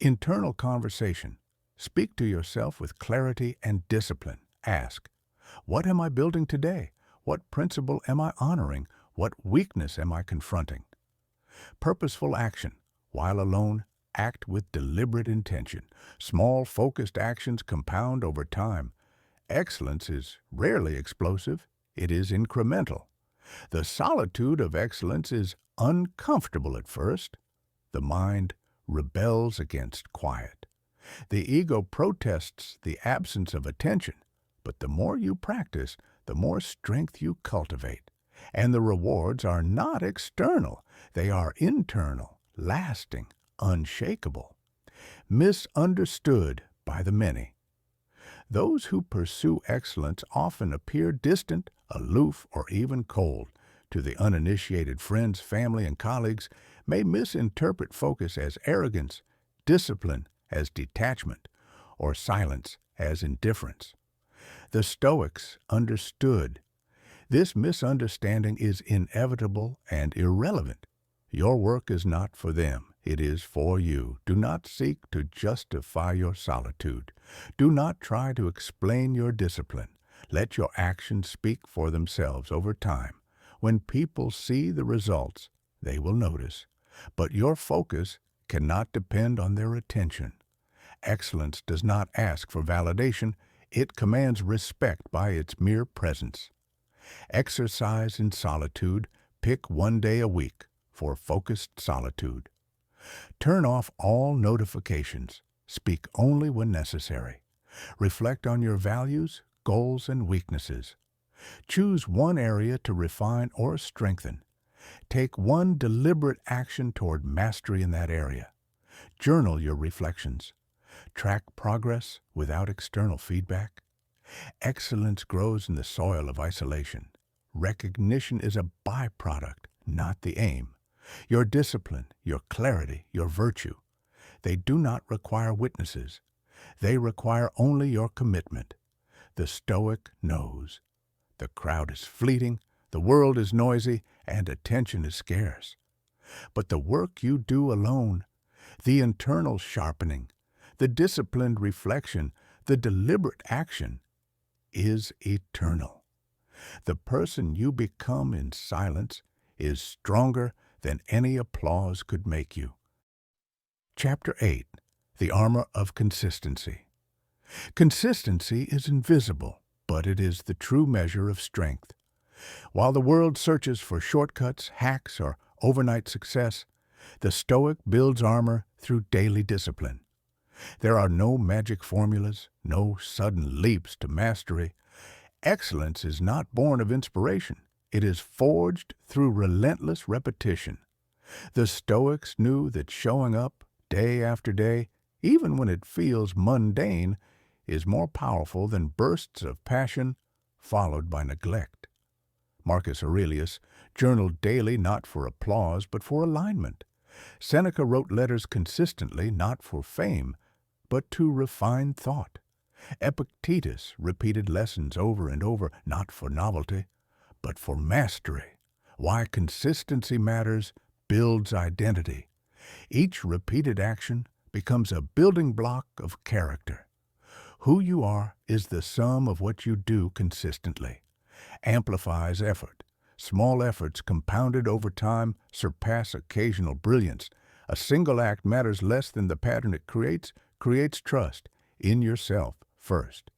Internal conversation. Speak to yourself with clarity and discipline. Ask, what am I building today? What principle am I honoring? What weakness am I confronting? Purposeful action. While alone, act with deliberate intention. Small, focused actions compound over time. Excellence is rarely explosive. It is incremental. The solitude of excellence is uncomfortable at first. The mind rebels against quiet. The ego protests the absence of attention, but the more you practice, the more strength you cultivate. And the rewards are not external, they are internal, lasting, unshakable. Misunderstood by the many. Those who pursue excellence often appear distant, aloof, or even cold. To the uninitiated, friends, family, and colleagues may misinterpret focus as arrogance, discipline as detachment, or silence as indifference. The Stoics understood. This misunderstanding is inevitable and irrelevant. Your work is not for them. It is for you. Do not seek to justify your solitude. Do not try to explain your discipline. Let your actions speak for themselves over time. When people see the results, they will notice. But your focus cannot depend on their attention. Excellence does not ask for validation. It commands respect by its mere presence. Exercise in solitude. Pick one day a week for focused solitude. Turn off all notifications. Speak only when necessary. Reflect on your values, goals, and weaknesses. Choose one area to refine or strengthen. Take one deliberate action toward mastery in that area. Journal your reflections. Track progress without external feedback. Excellence grows in the soil of isolation. Recognition is a byproduct, not the aim. Your discipline, your clarity, your virtue, they do not require witnesses. They require only your commitment. The Stoic knows. The crowd is fleeting, the world is noisy, and attention is scarce. But the work you do alone, the internal sharpening, the disciplined reflection, the deliberate action, is eternal. The person you become in silence is stronger than any applause could make you. Chapter 8. The Armor of Consistency. Consistency is invisible, but it is the true measure of strength. While the world searches for shortcuts, hacks, or overnight success, the Stoic builds armor through daily discipline. There are no magic formulas, no sudden leaps to mastery. Excellence is not born of inspiration. It is forged through relentless repetition. The Stoics knew that showing up day after day, even when it feels mundane, is more powerful than bursts of passion followed by neglect. Marcus Aurelius journaled daily not for applause but for alignment. Seneca wrote letters consistently not for fame but to refine thought. Epictetus repeated lessons over and over not for novelty but for mastery. Why consistency matters builds identity. Each repeated action becomes a building block of character. Who you are is the sum of what you do consistently. Amplifies effort. Small efforts compounded over time surpass occasional brilliance. A single act matters less than the pattern it creates trust in yourself first.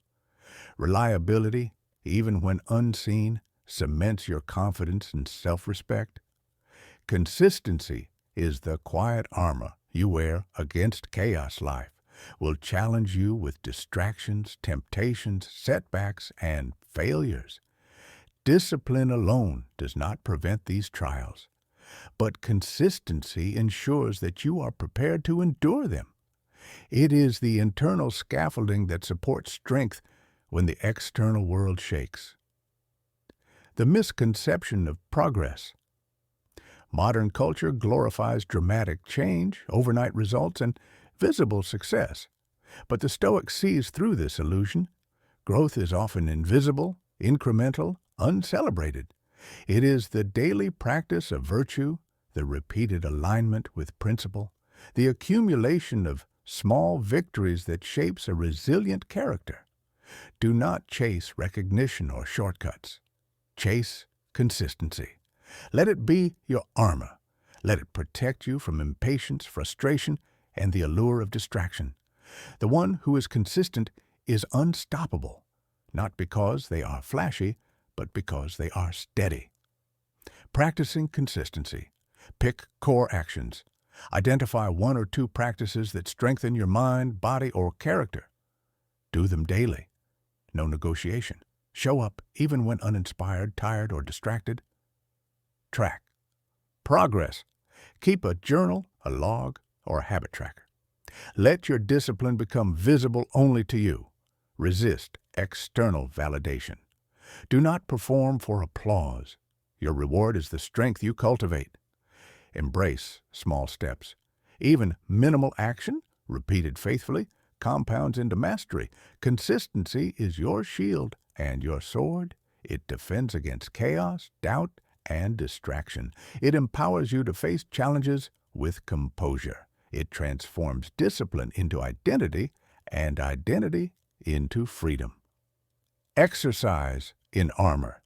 Reliability, even when unseen, cements your confidence and self-respect. Consistency is the quiet armor you wear against chaos life, will challenge you with distractions, temptations, setbacks, and failures. Discipline alone does not prevent these trials, but consistency ensures that you are prepared to endure them. It is the internal scaffolding that supports strength when the external world shakes. The misconception of progress. Modern culture glorifies dramatic change, overnight results, and visible success. But the Stoic sees through this illusion. Growth is often invisible, incremental, uncelebrated. It is the daily practice of virtue, the repeated alignment with principle, the accumulation of small victories that shapes a resilient character. Do not chase recognition or shortcuts. Chase consistency. Let it be your armor. Let it protect you from impatience, frustration, and the allure of distraction. The one who is consistent is unstoppable, not because they are flashy, but because they are steady. Practicing consistency. Pick core actions. Identify one or two practices that strengthen your mind, body, or character. Do them daily. No negotiation. Show up even when uninspired, tired, or distracted. Track. Progress. Keep a journal, a log, or a habit tracker. Let your discipline become visible only to you. Resist external validation. Do not perform for applause. Your reward is the strength you cultivate. Embrace small steps. Even minimal action, repeated faithfully, compounds into mastery. Consistency is your shield and your sword. It defends against chaos, doubt, and distraction. It empowers you to face challenges with composure. It transforms discipline into identity and identity into freedom. Exercise in armor.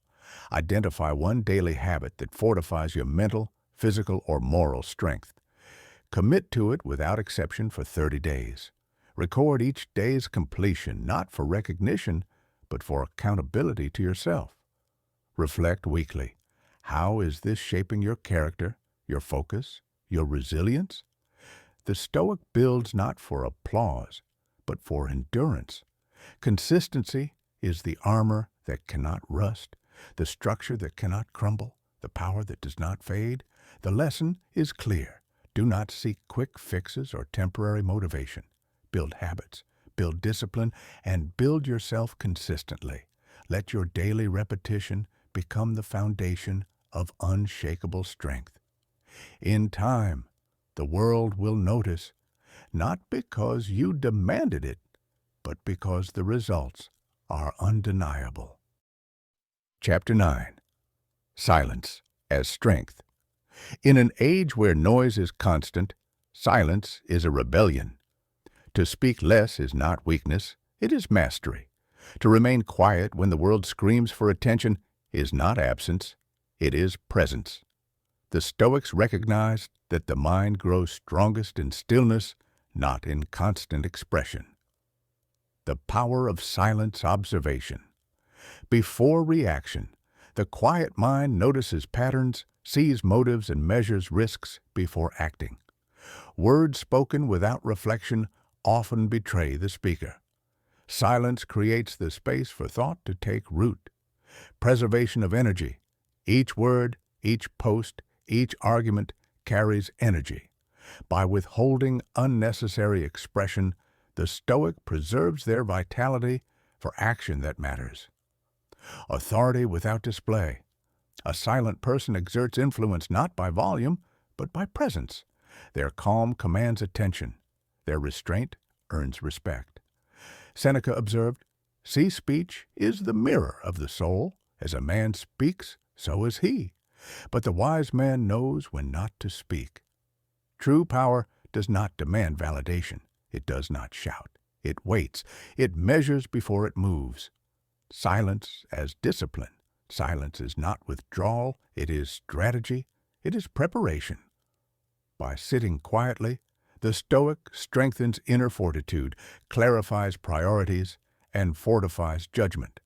Identify one daily habit that fortifies your mental, physical, or moral strength. Commit to it without exception for 30 days. Record each day's completion, not for recognition, but for accountability to yourself. Reflect weekly. How is this shaping your character, your focus, your resilience? The Stoic builds not for applause, but for endurance. Consistency is the armor that cannot rust, the structure that cannot crumble, the power that does not fade. The lesson is clear. Do not seek quick fixes or temporary motivation. Build habits, build discipline, and build yourself consistently. Let your daily repetition become the foundation of unshakable strength. In time, the world will notice, not because you demanded it, but because the results are undeniable. Chapter 9. Silence as Strength. In an age where noise is constant, silence is a rebellion. To speak less is not weakness, it is mastery. To remain quiet when the world screams for attention is not absence, it is presence. The Stoics recognized that the mind grows strongest in stillness, not in constant expression. The power of silence observation. Before reaction, the quiet mind notices patterns, sees motives, and measures risks before acting. Words spoken without reflection often betray the speaker. Silence creates the space for thought to take root. Preservation of energy. Each word, each post, each argument carries energy. By withholding unnecessary expression, the Stoic preserves their vitality for action that matters. Authority without display. A silent person exerts influence not by volume, but by presence. Their calm commands attention. Their restraint earns respect. Seneca observed, "See, speech is the mirror of the soul. As a man speaks, so is he. But the wise man knows when not to speak." True power does not demand validation. It does not shout. It waits. It measures before it moves. Silence as discipline. Silence is not withdrawal. It is strategy. It is preparation. By sitting quietly, the Stoic strengthens inner fortitude, clarifies priorities, and fortifies judgment.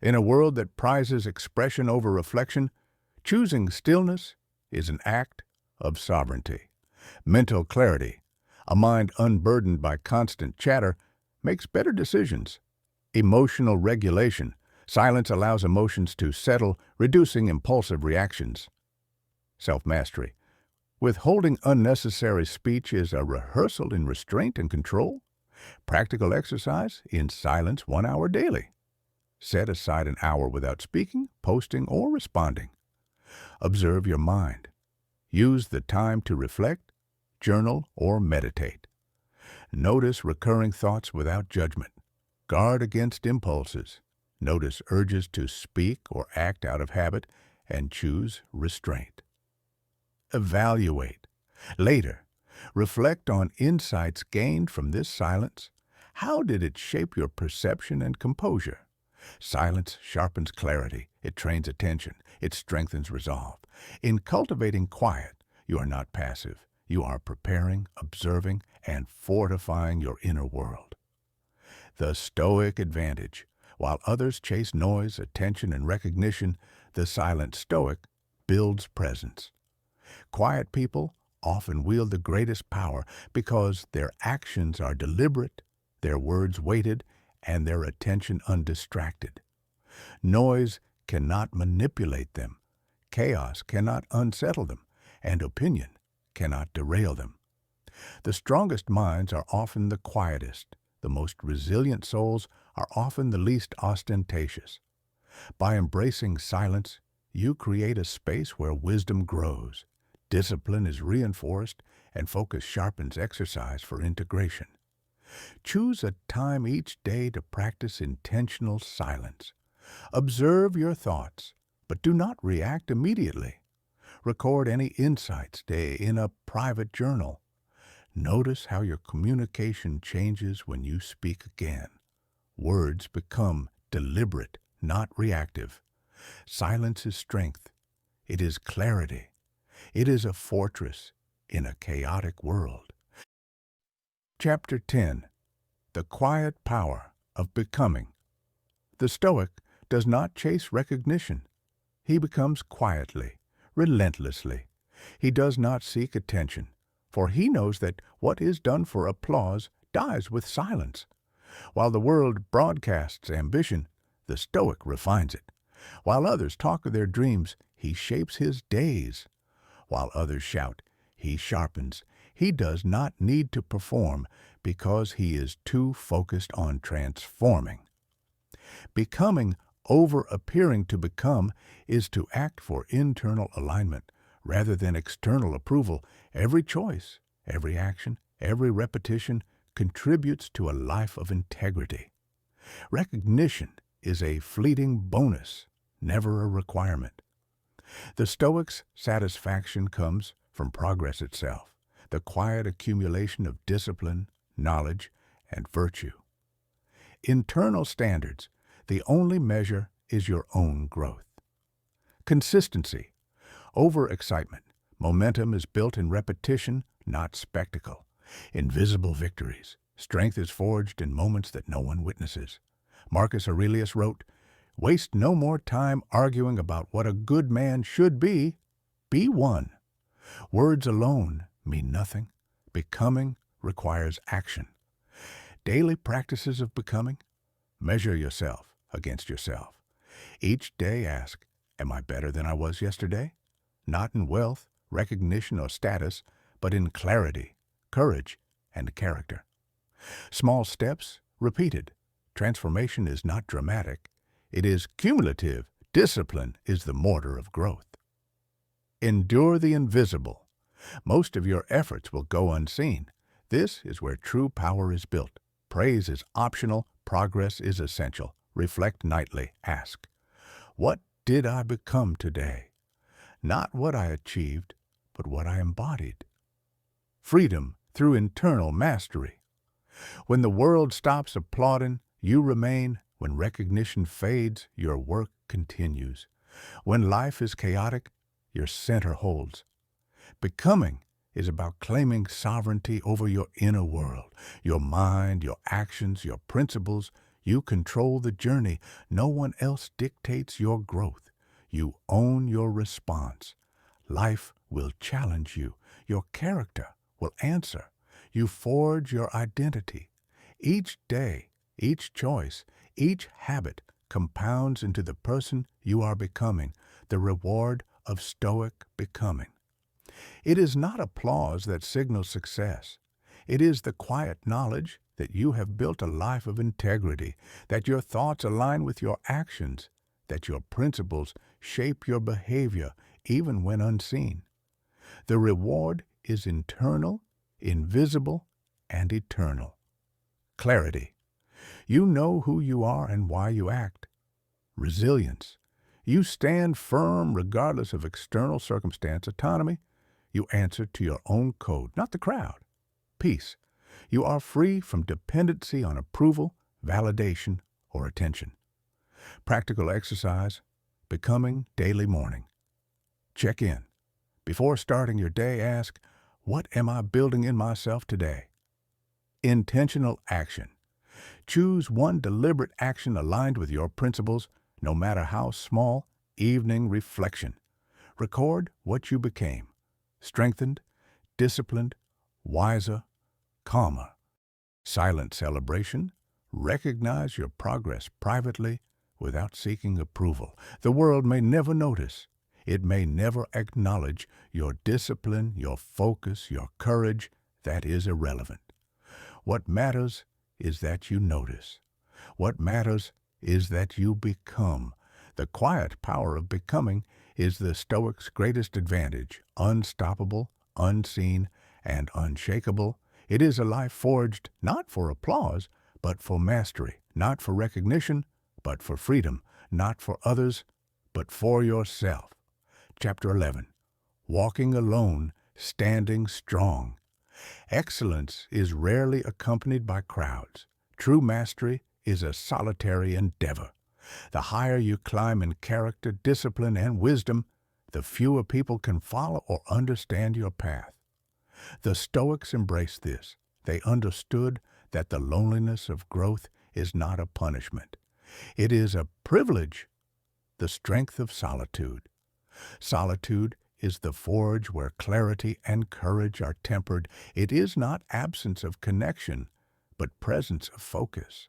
In a world that prizes expression over reflection, choosing stillness is an act of sovereignty. Mental clarity, a mind unburdened by constant chatter, makes better decisions. Emotional regulation, silence allows emotions to settle, reducing impulsive reactions. Self-mastery, withholding unnecessary speech is a rehearsal in restraint and control. Practical exercise in silence 1 hour daily. Set aside an hour without speaking, posting, or responding. Observe your mind. Use the time to reflect, journal, or meditate. Notice recurring thoughts without judgment. Guard against impulses. Notice urges to speak or act out of habit, and choose restraint. Evaluate. Later, Reflect on insights gained from this silence. How did it shape your perception and composure? Silence sharpens clarity, it trains attention, it strengthens resolve. In cultivating quiet, you are not passive. You are preparing, observing, and fortifying your inner world. The Stoic advantage. While others chase noise, attention, and recognition, the silent Stoic builds presence. Quiet people often wield the greatest power because their actions are deliberate, their words weighted, and their attention undistracted. Noise cannot manipulate them, chaos cannot unsettle them, and opinion cannot derail them. The strongest minds are often the quietest. The most resilient souls are often the least ostentatious. By embracing silence, you create a space where wisdom grows, discipline is reinforced, and focus sharpens exercise for integration. Choose a time each day to practice intentional silence. Observe your thoughts, but do not react immediately. Record any insights in a private journal. Notice how your communication changes when you speak again. Words become deliberate, not reactive. Silence is strength. It is clarity. It is a fortress in a chaotic world. Chapter 10. The Quiet Power of Becoming. The Stoic does not chase recognition. He becomes quietly, relentlessly. He does not seek attention, for he knows that what is done for applause dies with silence. While the world broadcasts ambition, the Stoic refines it. While others talk of their dreams, he shapes his days. While others shout, he sharpens. He does not need to perform because he is too focused on transforming. Becoming over appearing to become is to act for internal alignment rather than external approval. Every choice, every action, every repetition contributes to a life of integrity. Recognition is a fleeting bonus, never a requirement. The Stoic's satisfaction comes from progress itself, the quiet accumulation of discipline, knowledge, and virtue. Internal standards, the only measure is your own growth. Consistency. Overexcitement. Momentum is built in repetition, not spectacle. Invisible victories. Strength is forged in moments that no one witnesses. Marcus Aurelius wrote, "Waste no more time arguing about what a good man should be. Be one." Words alone mean nothing. Becoming requires action. Daily practices of becoming. Measure yourself against yourself. Each day ask, am I better than I was yesterday? Not in wealth, recognition, or status, but in clarity, courage, and character. Small steps, repeated. Transformation is not dramatic. It is cumulative. Discipline is the mortar of growth. Endure the invisible. Most of your efforts will go unseen. This is where true power is built. Praise is optional. Progress is essential. Reflect nightly. Ask, what did I become today? Not what I achieved, but what I embodied. Freedom through internal mastery. When the world stops applauding, you remain. When recognition fades, your work continues. When life is chaotic, your center holds. Becoming is about claiming sovereignty over your inner world, your mind, your actions, your principles. You control the journey. No one else dictates your growth. You own your response. Life will challenge you. Your character will answer. You forge your identity. Each day, each choice, each habit compounds into the person you are becoming, the reward of Stoic becoming. It is not applause that signals success. It is the quiet knowledge that you have built a life of integrity, that your thoughts align with your actions, that your principles shape your behavior even when unseen. The reward is internal, invisible, and eternal. Clarity. You know who you are and why you act. Resilience. You stand firm regardless of external circumstance. Autonomy. You answer to your own code, not the crowd. Peace. You are free from dependency on approval, validation, or attention. Practical exercise, becoming daily morning. Check in. Before starting your day, ask, what am I building in myself today? Intentional action. Choose one deliberate action aligned with your principles, no matter how small. Evening reflection. Record what you became. Strengthened, disciplined, wiser, calmer. Silent celebration. Recognize your progress privately without seeking approval. The world may never notice. It may never acknowledge your discipline, your focus, your courage. That is irrelevant. What matters is that you notice. What matters is that you become. The quiet power of becoming is the Stoics' greatest advantage, unstoppable, unseen, and unshakable. It is a life forged not for applause, but for mastery, not for recognition, but for freedom, not for others, but for yourself. Chapter 11. Walking alone, standing strong. Excellence is rarely accompanied by crowds. True mastery is a solitary endeavor. The higher you climb in character, discipline, and wisdom, the fewer people can follow or understand your path. The Stoics embraced this. They understood that the loneliness of growth is not a punishment. It is a privilege, the strength of solitude. Solitude is the forge where clarity and courage are tempered. It is not absence of connection, but presence of focus.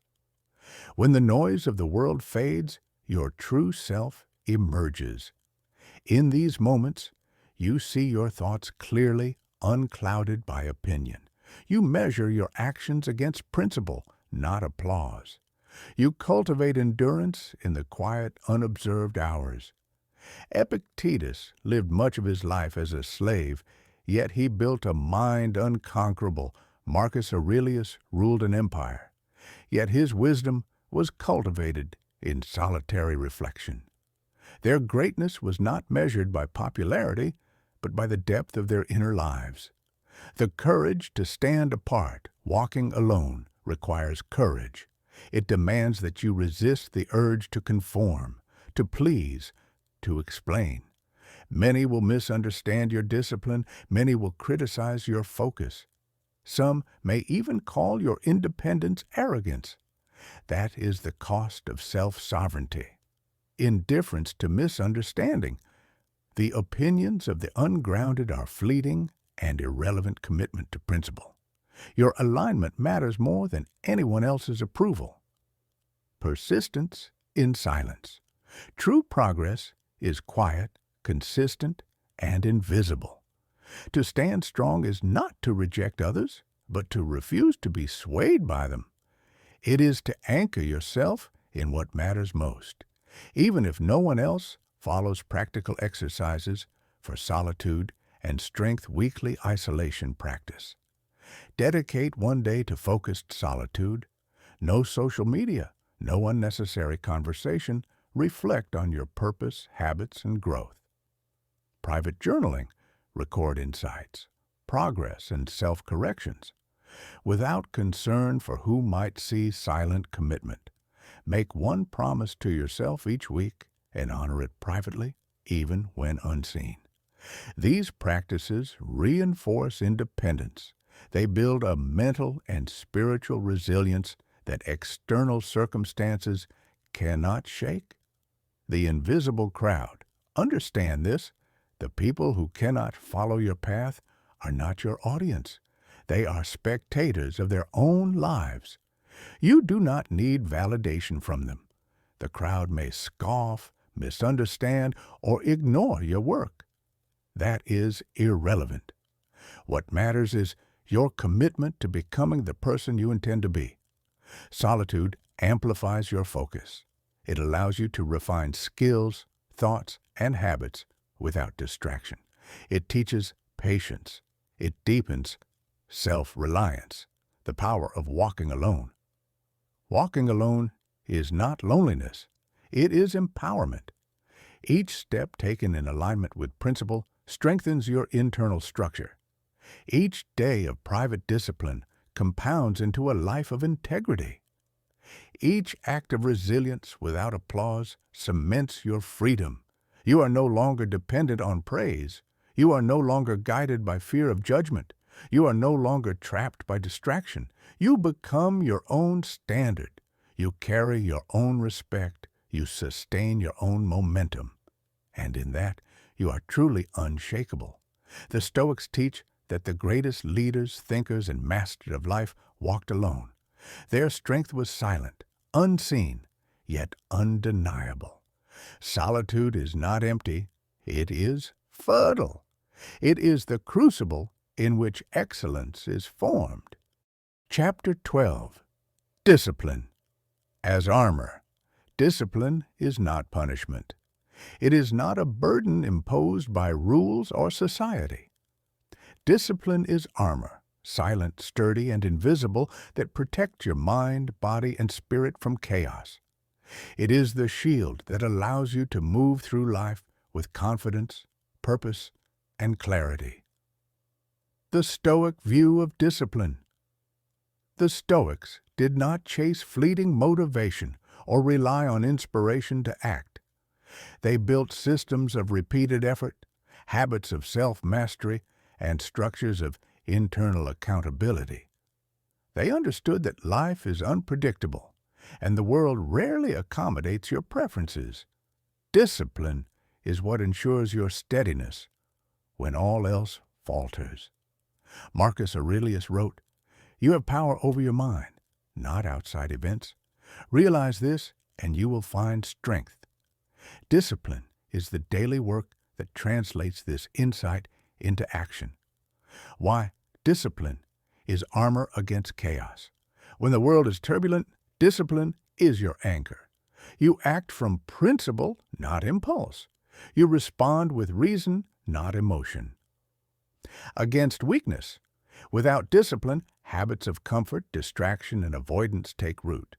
When the noise of the world fades, your true self emerges. In these moments, you see your thoughts clearly, unclouded by opinion. You measure your actions against principle, not applause. You cultivate endurance in the quiet, unobserved hours. Epictetus lived much of his life as a slave, yet he built a mind unconquerable. Marcus Aurelius ruled an empire, yet his wisdom was cultivated in solitary reflection. Their greatness was not measured by popularity, but by the depth of their inner lives. The courage to stand apart, walking alone, requires courage. It demands that you resist the urge to conform, to please, to explain. Many will misunderstand your discipline. Many will criticize your focus. Some may even call your independence arrogance. That is the cost of self-sovereignty. Indifference to misunderstanding. The opinions of the ungrounded are fleeting and irrelevant commitment to principle. Your alignment matters more than anyone else's approval. Persistence in silence. True progress is quiet, consistent, and invisible. To stand strong is not to reject others, but to refuse to be swayed by them. It is to anchor yourself in what matters most, even if no one else follows practical exercises for solitude and strength weekly isolation practice. Dedicate one day to focused solitude. No social media, no unnecessary conversation. Reflect on your purpose, habits, and growth. Private journaling. Record insights, progress, and self-corrections. Without concern for who might see, silent commitment. Make one promise to yourself each week and honor it privately, even when unseen. These practices reinforce independence. They build a mental and spiritual resilience that external circumstances cannot shake. The invisible crowd. Understand this. The people who cannot follow your path are not your audience. They are spectators of their own lives. You do not need validation from them. The crowd may scoff, misunderstand, or ignore your work. That is irrelevant. What matters is your commitment to becoming the person you intend to be. Solitude amplifies your focus. It allows you to refine skills, thoughts, and habits without distraction. It teaches patience. It deepens self-reliance, the power of walking alone. Walking alone is not loneliness. It is empowerment. Each step taken in alignment with principle strengthens your internal structure. Each day of private discipline compounds into a life of integrity. Each act of resilience without applause cements your freedom. You are no longer dependent on praise. You are no longer guided by fear of judgment. You are no longer trapped by distraction. You become your own standard. You carry your own respect. You sustain your own momentum. And in that, you are truly unshakable. The Stoics teach that the greatest leaders, thinkers, and masters of life walked alone. Their strength was silent, unseen, yet undeniable. Solitude is not empty, it is fertile. It is the crucible in which excellence is formed. Chapter 12. Discipline. As armor, discipline is not punishment. It is not a burden imposed by rules or society. Discipline is armor, silent, sturdy, and invisible, that protects your mind, body, and spirit from chaos. It is the shield that allows you to move through life with confidence, purpose, and clarity. The Stoic view of discipline. The Stoics did not chase fleeting motivation or rely on inspiration to act. They built systems of repeated effort, habits of self-mastery, and structures of internal accountability. They understood that life is unpredictable, and the world rarely accommodates your preferences. Discipline is what ensures your steadiness when all else falters. Marcus Aurelius wrote, "You have power over your mind, not outside events. Realize this, and you will find strength." Discipline is the daily work that translates this insight into action. Why? Discipline is armor against chaos. When the world is turbulent, discipline is your anchor. You act from principle, not impulse. You respond with reason, not emotion. Against weakness. Without discipline, habits of comfort, distraction, and avoidance take root.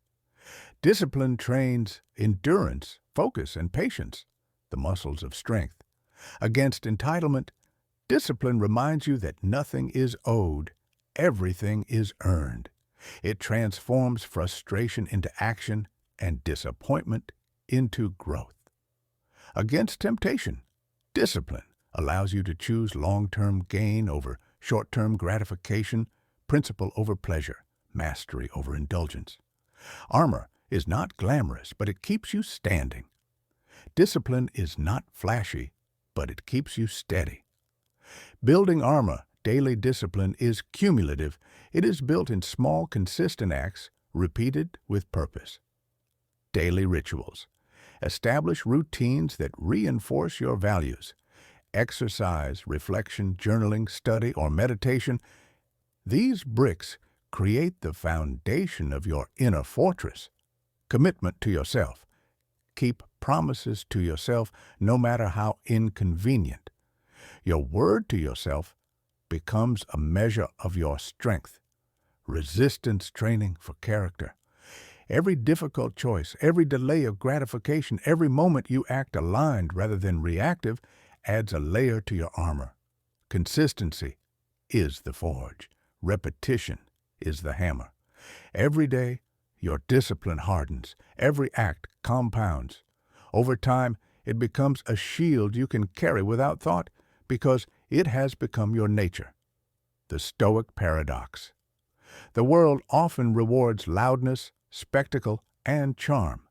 Discipline trains endurance, focus, and patience, the muscles of strength. Against entitlement, discipline reminds you that nothing is owed, everything is earned. It transforms frustration into action and disappointment into growth. Against temptation, discipline allows you to choose long-term gain over short-term gratification, principle over pleasure, mastery over indulgence. Armor is not glamorous, but it keeps you standing. Discipline is not flashy, but it keeps you steady. Building armor, daily discipline, is cumulative. It is built in small, consistent acts, repeated with purpose. Daily rituals. Establish routines that reinforce your values. Exercise, reflection, journaling, study, or meditation. These bricks create the foundation of your inner fortress. Commitment to yourself. Keep promises to yourself, no matter how inconvenient. Your word to yourself becomes a measure of your strength. Resistance training for character. Every difficult choice, every delay of gratification, every moment you act aligned rather than reactive adds a layer to your armor. Consistency is the forge. Repetition is the hammer. Every day, your discipline hardens. Every act compounds. Over time, it becomes a shield you can carry without thought because it has become your nature. The Stoic paradox. The world often rewards loudness, spectacle, and charm.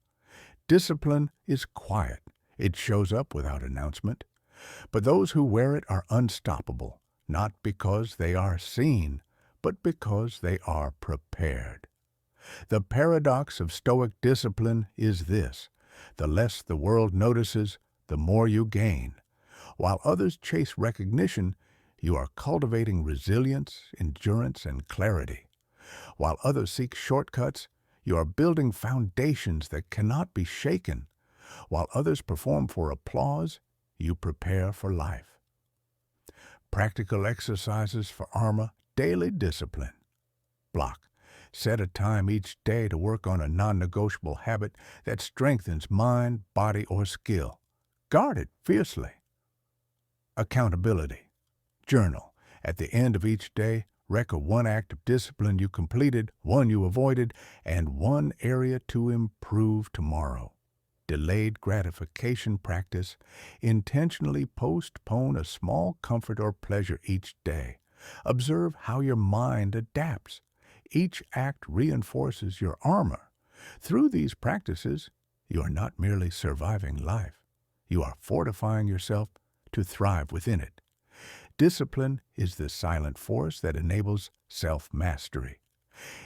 Discipline is quiet. It shows up without announcement. But those who wear it are unstoppable, not because they are seen, but because they are prepared. The paradox of Stoic discipline is this: the less the world notices, the more you gain. While others chase recognition, you are cultivating resilience, endurance, and clarity. While others seek shortcuts, you are building foundations that cannot be shaken. While others perform for applause, you prepare for life. Practical exercises for armor, daily discipline. Block. Set a time each day to work on a non-negotiable habit that strengthens mind, body, or skill. Guard it fiercely. Accountability. Journal. At the end of each day, record one act of discipline you completed, one you avoided, and one area to improve tomorrow. Delayed gratification practice. Intentionally postpone a small comfort or pleasure each day. Observe how your mind adapts. Each act reinforces your armor. Through these practices, you are not merely surviving life. You are fortifying yourself to thrive within it. Discipline is the silent force that enables self-mastery.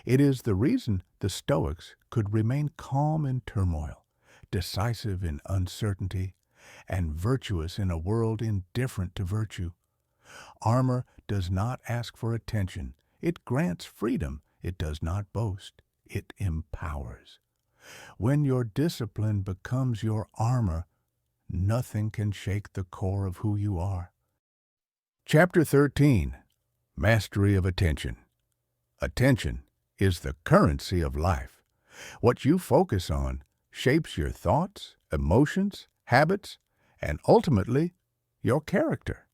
It is the reason the Stoics could remain calm in turmoil, decisive in uncertainty, and virtuous in a world indifferent to virtue. Armor does not ask for attention. It grants freedom. It does not boast. It empowers. When your discipline becomes your armor, nothing can shake the core of who you are. Chapter 13. Mastery of Attention. Attention is the currency of life. What you focus on shapes your thoughts, emotions, habits, and ultimately, your character.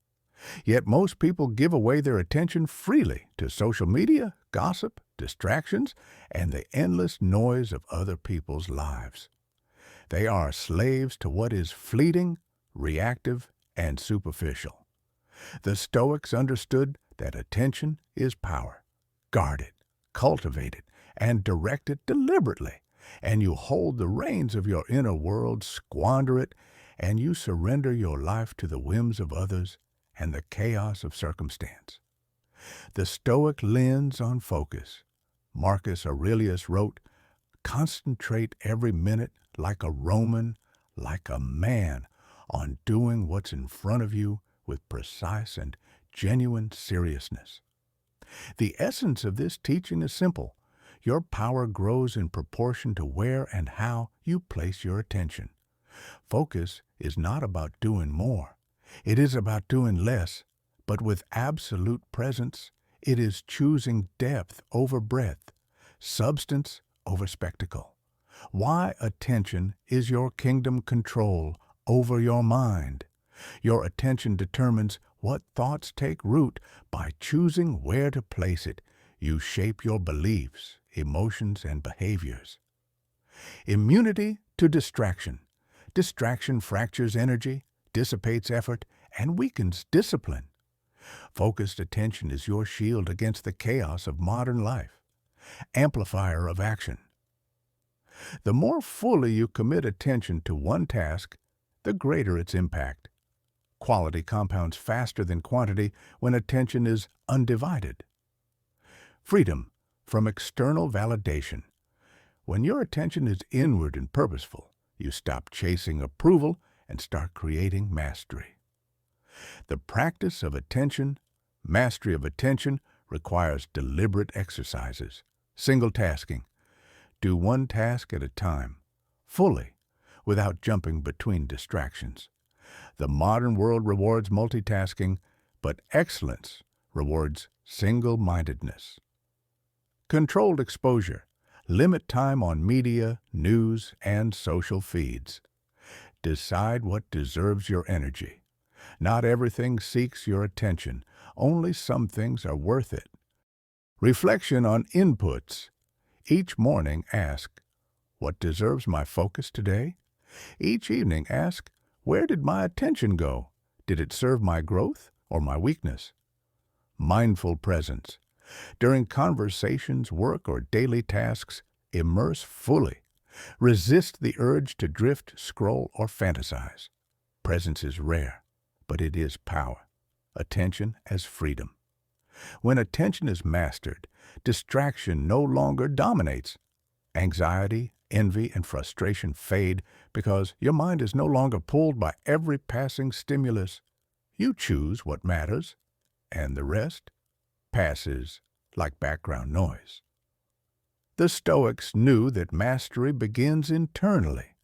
Yet most people give away their attention freely to social media, gossip, distractions, and the endless noise of other people's lives. They are slaves to what is fleeting, reactive, and superficial. The Stoics understood that attention is power. Guard it, cultivate it, and direct it deliberately. And you hold the reins of your inner world, squander it, and you surrender your life to the whims of others and the chaos of circumstance. The Stoic lens on focus. Marcus Aurelius wrote, "Concentrate every minute like a Roman, like a man, on doing what's in front of you with precise and genuine seriousness." The essence of this teaching is simple. Your power grows in proportion to where and how you place your attention. Focus is not about doing more. It is about doing less, but with absolute presence. It is choosing depth over breadth, substance over spectacle. Why attention is your kingdom control over your mind. Your attention determines what thoughts take root. By choosing where to place it, you shape your beliefs, emotions, and behaviors. Immunity to distraction. Distraction fractures energy, dissipates effort, and weakens discipline. Focused attention is your shield against the chaos of modern life. Amplifier of action. The more fully you commit attention to one task, the greater its impact. Quality compounds faster than quantity when attention is undivided. Freedom from external validation. When your attention is inward and purposeful, you stop chasing approval and start creating mastery. The practice of attention, mastery of attention, requires deliberate exercises, single tasking. Do one task at a time, fully, without jumping between distractions. The modern world rewards multitasking, but excellence rewards single-mindedness. Controlled exposure. Limit time on media, news, and social feeds. Decide what deserves your energy. Not everything seeks your attention. Only some things are worth it. Reflection on inputs. Each morning ask, what deserves my focus today? Each evening ask, where did my attention go? Did it serve my growth or my weakness? Mindful presence. During conversations, work, or daily tasks, immerse fully. Resist the urge to drift, scroll, or fantasize. Presence is rare, but it is power. Attention as freedom. When attention is mastered, distraction no longer dominates. Anxiety, envy, and frustration fade because your mind is no longer pulled by every passing stimulus. You choose what matters, and the rest passes like background noise. The Stoics knew that mastery begins internally.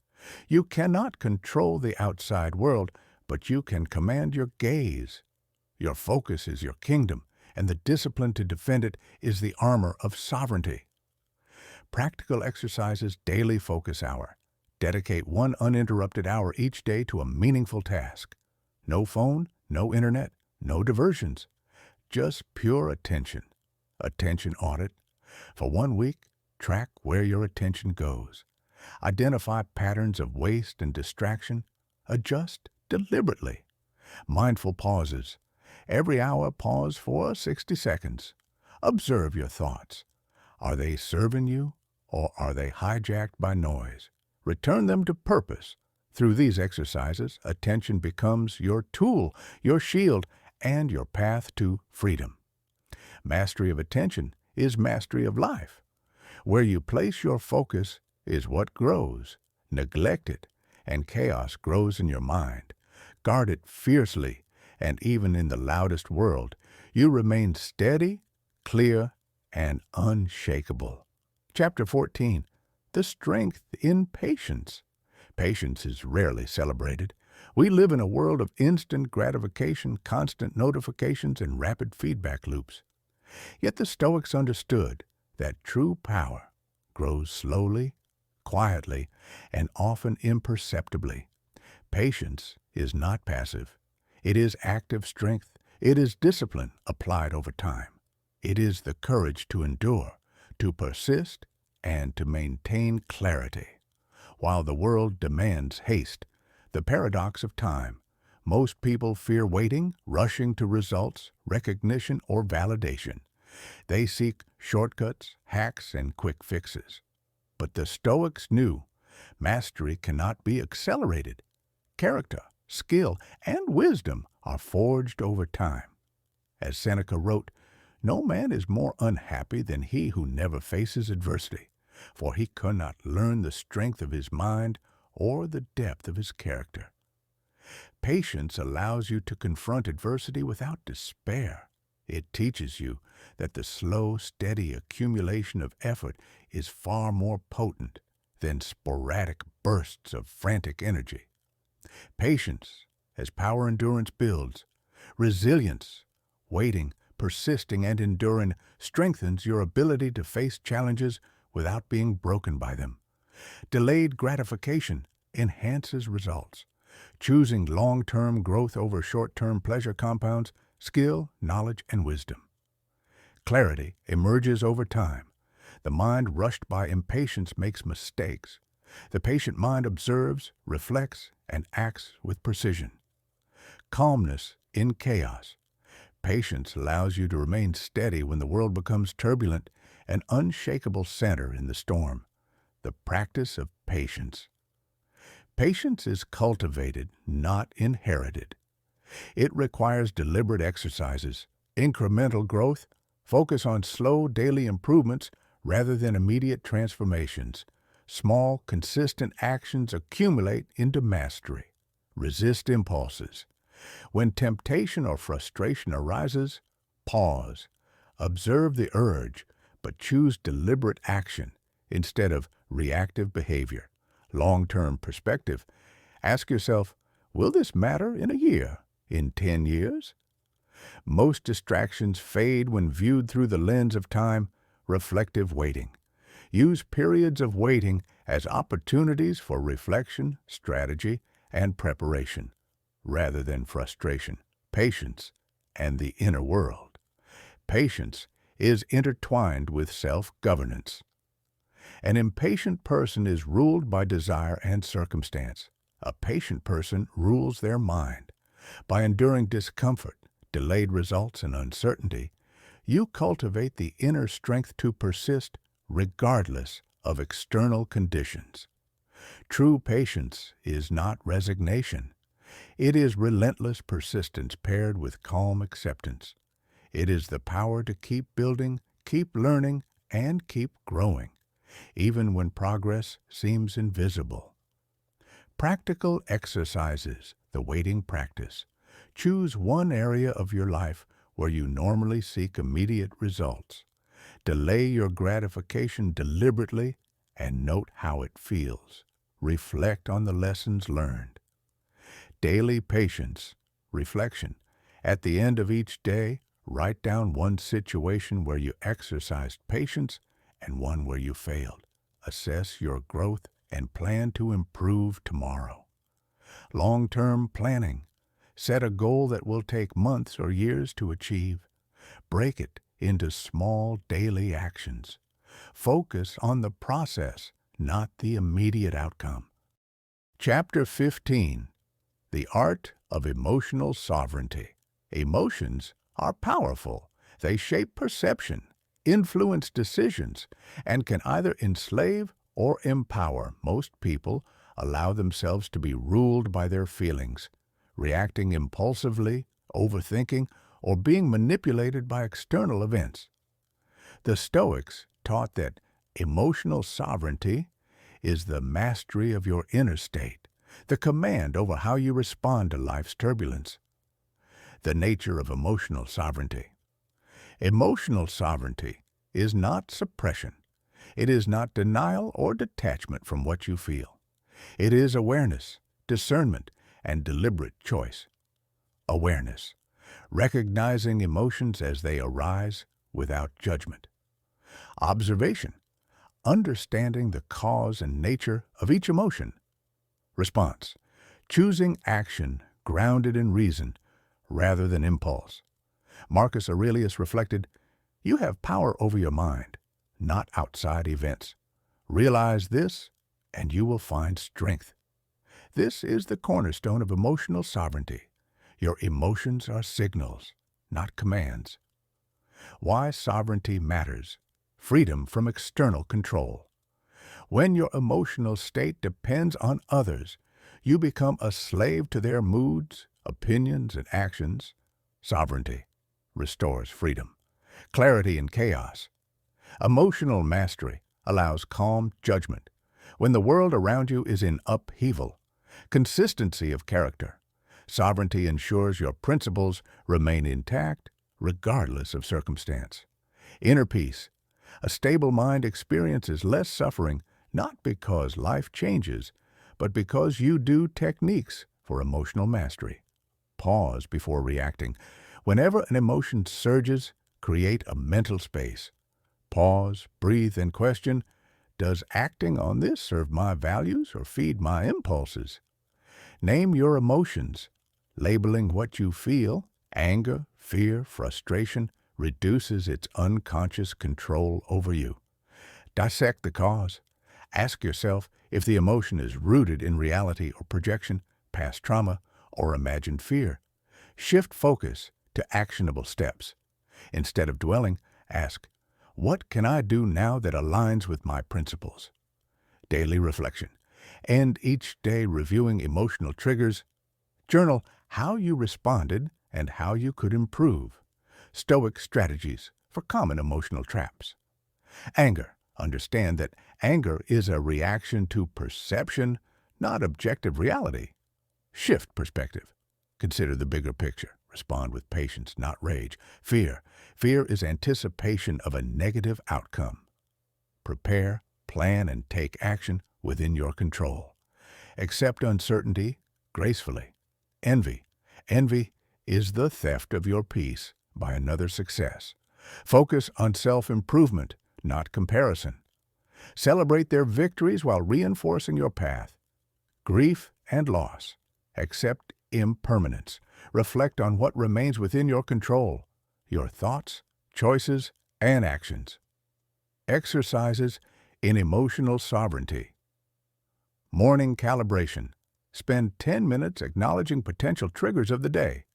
You cannot control the outside world, but you can command your gaze. Your focus is your kingdom, and the discipline to defend it is the armor of sovereignty. Practical exercises daily focus hour. Dedicate one uninterrupted hour each day to a meaningful task. No phone, no internet, no diversions, just pure attention. Attention audit. For 1 week, track where your attention goes. Identify patterns of waste and distraction. Adjust deliberately. Mindful pauses. Every hour, pause for 60 seconds. Observe your thoughts. Are they serving you, or are they hijacked by noise? Return them to purpose. Through these exercises, attention becomes your tool, your shield, and your path to freedom. Mastery of attention is mastery of life. Where you place your focus is what grows. Neglect it, and chaos grows in your mind. Guard it fiercely, and even in the loudest world, you remain steady, clear, and unshakable. Chapter 14. The Strength in Patience. Patience is rarely celebrated. We live in a world of instant gratification, constant notifications, and rapid feedback loops. Yet the Stoics understood that true power grows slowly, quietly, and often imperceptibly. Patience is not passive. It is active strength. It is discipline applied over time. It is the courage to endure, to persist, and to maintain clarity. While the world demands haste, the paradox of time, most people fear waiting, rushing to results, recognition, or validation. They seek shortcuts, hacks, and quick fixes. But the Stoics knew mastery cannot be accelerated. Character, skill, and wisdom are forged over time. As Seneca wrote, "No man is more unhappy than he who never faces adversity, for he cannot learn the strength of his mind or the depth of his character." Patience allows you to confront adversity without despair. It teaches you that the slow, steady accumulation of effort is far more potent than sporadic bursts of frantic energy. Patience, as power endurance builds, resilience, waiting, persisting, and enduring, strengthens your ability to face challenges without being broken by them. Delayed gratification enhances results. Choosing long-term growth over short-term pleasure compounds skill, knowledge, and wisdom. Clarity emerges over time. The mind rushed by impatience makes mistakes. The patient mind observes, reflects, and acts with precision. Calmness in chaos. Patience allows you to remain steady when the world becomes turbulent, an unshakable center in the storm. The practice of patience. Patience is cultivated, not inherited. It requires deliberate exercises, incremental growth, focus on slow daily improvements rather than immediate transformations. Small, consistent actions accumulate into mastery. Resist impulses. When temptation or frustration arises, pause. Observe the urge, but choose deliberate action instead of reactive behavior. Long-term perspective. Ask yourself, will this matter in a year, in 10 years? Most distractions fade when viewed through the lens of time, reflective waiting. Use periods of waiting as opportunities for reflection, strategy, and preparation, rather than frustration, patience, and the inner world. Patience is intertwined with self-governance. An impatient person is ruled by desire and circumstance. A patient person rules their mind. By enduring discomfort, delayed results, and uncertainty, you cultivate the inner strength to persist regardless of external conditions. True patience is not resignation. It is relentless persistence paired with calm acceptance. It is the power to keep building, keep learning, and keep growing, even when progress seems invisible. Practical exercises, the waiting practice. Choose one area of your life where you normally seek immediate results. Delay your gratification deliberately and note how it feels. Reflect on the lessons learned. Daily patience, reflection. At the end of each day, write down one situation where you exercised patience and one where you failed. Assess your growth and plan to improve tomorrow. Long-term planning. Set a goal that will take months or years to achieve. Break it into small daily actions. Focus on the process, not the immediate outcome. Chapter 15. The Art of Emotional Sovereignty. Emotions are powerful. They shape perception, influence decisions, and can either enslave or empower. Most people allow themselves to be ruled by their feelings, reacting impulsively, overthinking, or being manipulated by external events. The Stoics taught that emotional sovereignty is the mastery of your inner state, the command over how you respond to life's turbulence. The nature of emotional sovereignty. Emotional sovereignty is not suppression. It is not denial or detachment from what you feel. It is awareness, discernment, and deliberate choice. Awareness. Recognizing emotions as they arise without judgment. Observation. Understanding the cause and nature of each emotion. Response. Choosing action grounded in reason rather than impulse. Marcus Aurelius reflected, "You have power over your mind, not outside events. Realize this, and you will find strength." This is the cornerstone of emotional sovereignty. Your emotions are signals, not commands. Why sovereignty matters. Freedom from external control. When your emotional state depends on others, you become a slave to their moods, opinions, and actions. Sovereignty restores freedom, clarity in chaos. Emotional mastery allows calm judgment when the world around you is in upheaval. Consistency of character. Sovereignty ensures your principles remain intact regardless of circumstance. Inner peace. A stable mind experiences less suffering not because life changes, but because you do techniques for emotional mastery. Pause before reacting. Whenever an emotion surges, create a mental space. Pause, breathe, and question, does acting on this serve my values or feed my impulses? Name your emotions. Labeling what you feel, anger, fear, frustration, reduces its unconscious control over you. Dissect the cause. Ask yourself if the emotion is rooted in reality or projection, past trauma, or imagined fear. Shift focus to actionable steps. Instead of dwelling, ask, what can I do now that aligns with my principles? Daily reflection. End each day reviewing emotional triggers. Journal how you responded and how you could improve. Stoic strategies for common emotional traps. Anger. Understand that anger is a reaction to perception, not objective reality. Shift perspective. Consider the bigger picture. Respond with patience, not rage. Fear. Fear is anticipation of a negative outcome. Prepare, plan, and take action within your control. Accept uncertainty gracefully. Envy. Envy is the theft of your peace by another's success. Focus on self-improvement, not comparison. Celebrate their victories while reinforcing your path. Grief and loss. Accept impermanence. Reflect on what remains within your control, your thoughts, choices, and actions. Exercises in emotional sovereignty. Morning calibration. Spend 10 minutes acknowledging potential triggers of the day.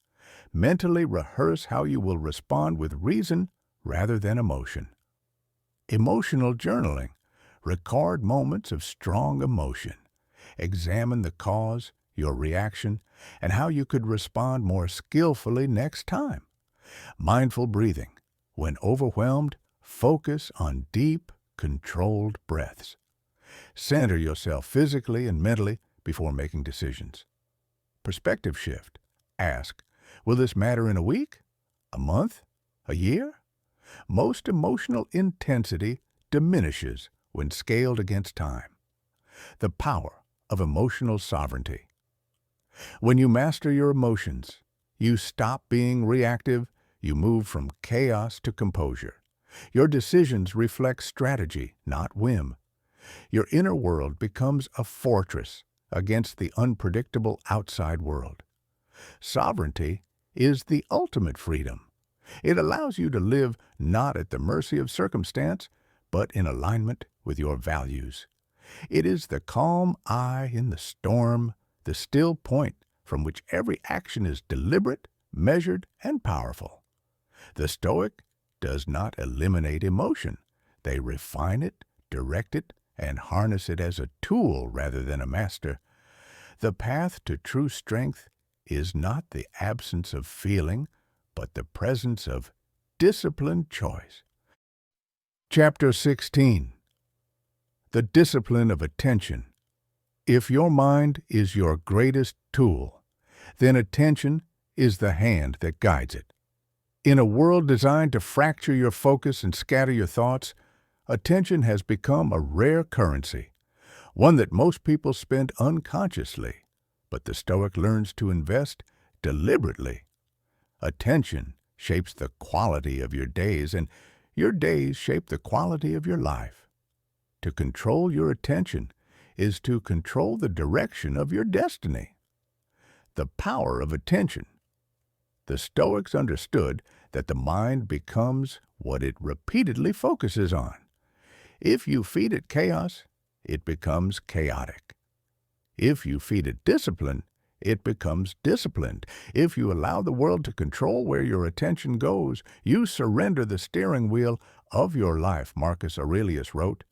Mentally rehearse how you will respond with reason rather than emotion. Emotional journaling. Record moments of strong emotion. Examine the cause, your reaction, and how you could respond more skillfully next time. Mindful breathing. When overwhelmed, focus on deep, controlled breaths. Center yourself physically and mentally before making decisions. Perspective shift. Ask, will this matter in a week? A month? A year? Most emotional intensity diminishes when scaled against time. The power of emotional sovereignty. When you master your emotions, you stop being reactive, you move from chaos to composure. Your decisions reflect strategy, not whim. Your inner world becomes a fortress against the unpredictable outside world. Sovereignty is the ultimate freedom. It allows you to live not at the mercy of circumstance, but in alignment with your values. It is the calm eye in the storm, the still point from which every action is deliberate, measured, and powerful. The Stoic does not eliminate emotion. They refine it, direct it, and harness it as a tool rather than a master. The path to true strength is not the absence of feeling, but the presence of disciplined choice. Chapter 16. The Discipline of Attention. If your mind is your greatest tool, then attention is the hand that guides it. In a world designed to fracture your focus and scatter your thoughts, attention has become a rare currency, one that most people spend unconsciously, but the Stoic learns to invest deliberately. Attention shapes the quality of your days, and your days shape the quality of your life. To control your attention is to control the direction of your destiny. The power of attention. The Stoics understood that the mind becomes what it repeatedly focuses on. If you feed it chaos, it becomes chaotic. If you feed it discipline, it becomes disciplined. If you allow the world to control where your attention goes, you surrender the steering wheel of your life, Marcus Aurelius wrote.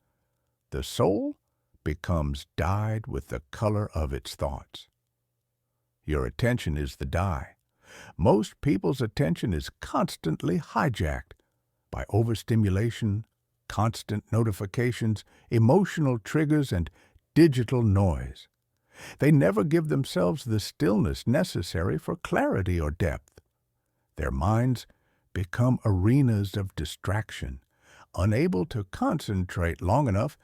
The soul becomes dyed with the color of its thoughts. Your attention is the dye. Most people's attention is constantly hijacked by overstimulation, constant notifications, emotional triggers, and digital noise. They never give themselves the stillness necessary for clarity or depth. Their minds become arenas of distraction, unable to concentrate long enough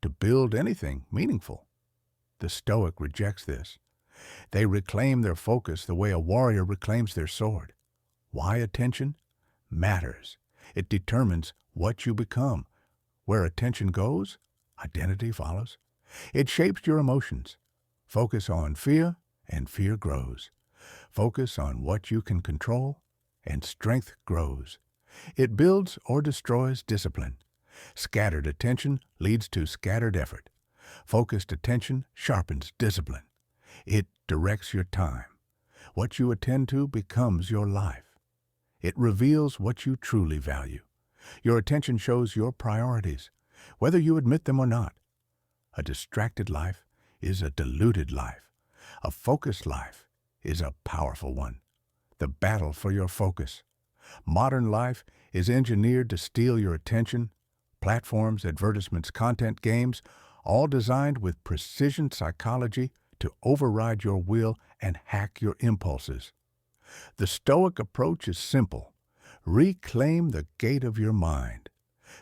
to build anything meaningful. The Stoic rejects this. They reclaim their focus the way a warrior reclaims their sword. Why attention? Matters. It determines what you become. Where attention goes, identity follows. It shapes your emotions. Focus on fear, and fear grows. Focus on what you can control, and strength grows. It builds or destroys discipline. Scattered attention leads to scattered effort. Focused attention sharpens discipline. It directs your time. What you attend to becomes your life. It reveals what you truly value. Your attention shows your priorities, whether you admit them or not. A distracted life is a deluded life. A focused life is a powerful one. The battle for your focus. Modern life is engineered to steal your attention. Platforms, advertisements, content, games, all designed with precision psychology to override your will and hack your impulses. The Stoic approach is simple. Reclaim the gate of your mind.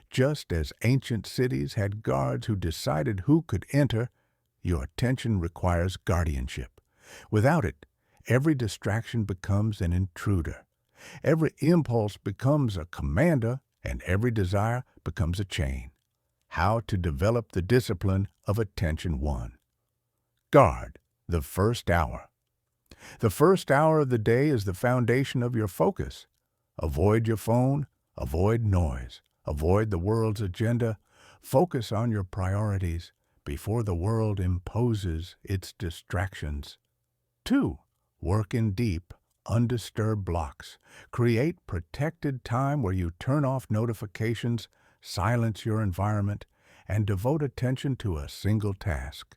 Just as ancient cities had guards who decided who could enter, your attention requires guardianship. Without it, every distraction becomes an intruder. Every impulse becomes a commander, and every desire becomes a chain. How to develop the discipline of attention 1. Guard the first hour. The first hour of the day is the foundation of your focus. Avoid your phone, avoid noise, avoid the world's agenda. Focus on your priorities before the world imposes its distractions. 2. Work in deep, undisturbed blocks. Create protected time where you turn off notifications, silence your environment, and devote attention to a single task.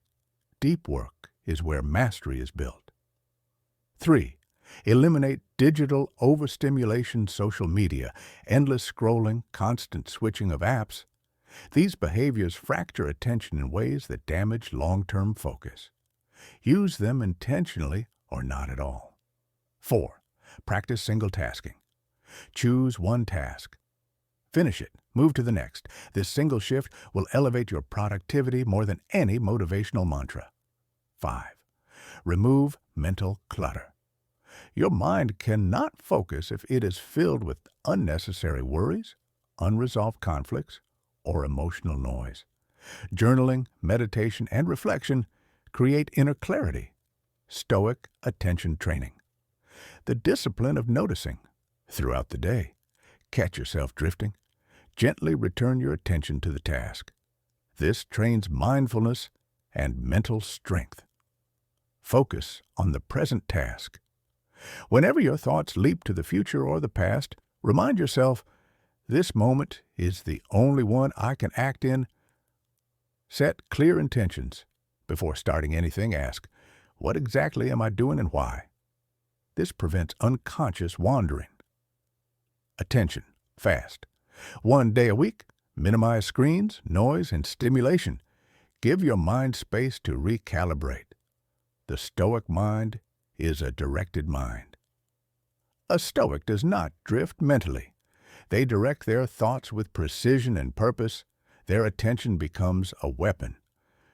Deep work is where mastery is built. 3. Eliminate digital overstimulation, social media, endless scrolling, constant switching of apps. These behaviors fracture attention in ways that damage long-term focus. Use them intentionally or not at all. 4. Practice single tasking. Choose one task. Finish it. Move to the next. This single shift will elevate your productivity more than any motivational mantra. 5. Remove mental clutter. Your mind cannot focus if it is filled with unnecessary worries, unresolved conflicts, or emotional noise. Journaling, meditation, and reflection create inner clarity. Stoic attention training. The discipline of noticing. Throughout the day, catch yourself drifting. Gently return your attention to the task. This trains mindfulness and mental strength. Focus on the present task. Whenever your thoughts leap to the future or the past, remind yourself, this moment is the only one I can act in. Set clear intentions. Before starting anything, ask, what exactly am I doing and why? This prevents unconscious wandering. Attention, fast. 1 day a week, minimize screens, noise, and stimulation. Give your mind space to recalibrate. The Stoic mind is a directed mind. A Stoic does not drift mentally. They direct their thoughts with precision and purpose. Their attention becomes a weapon,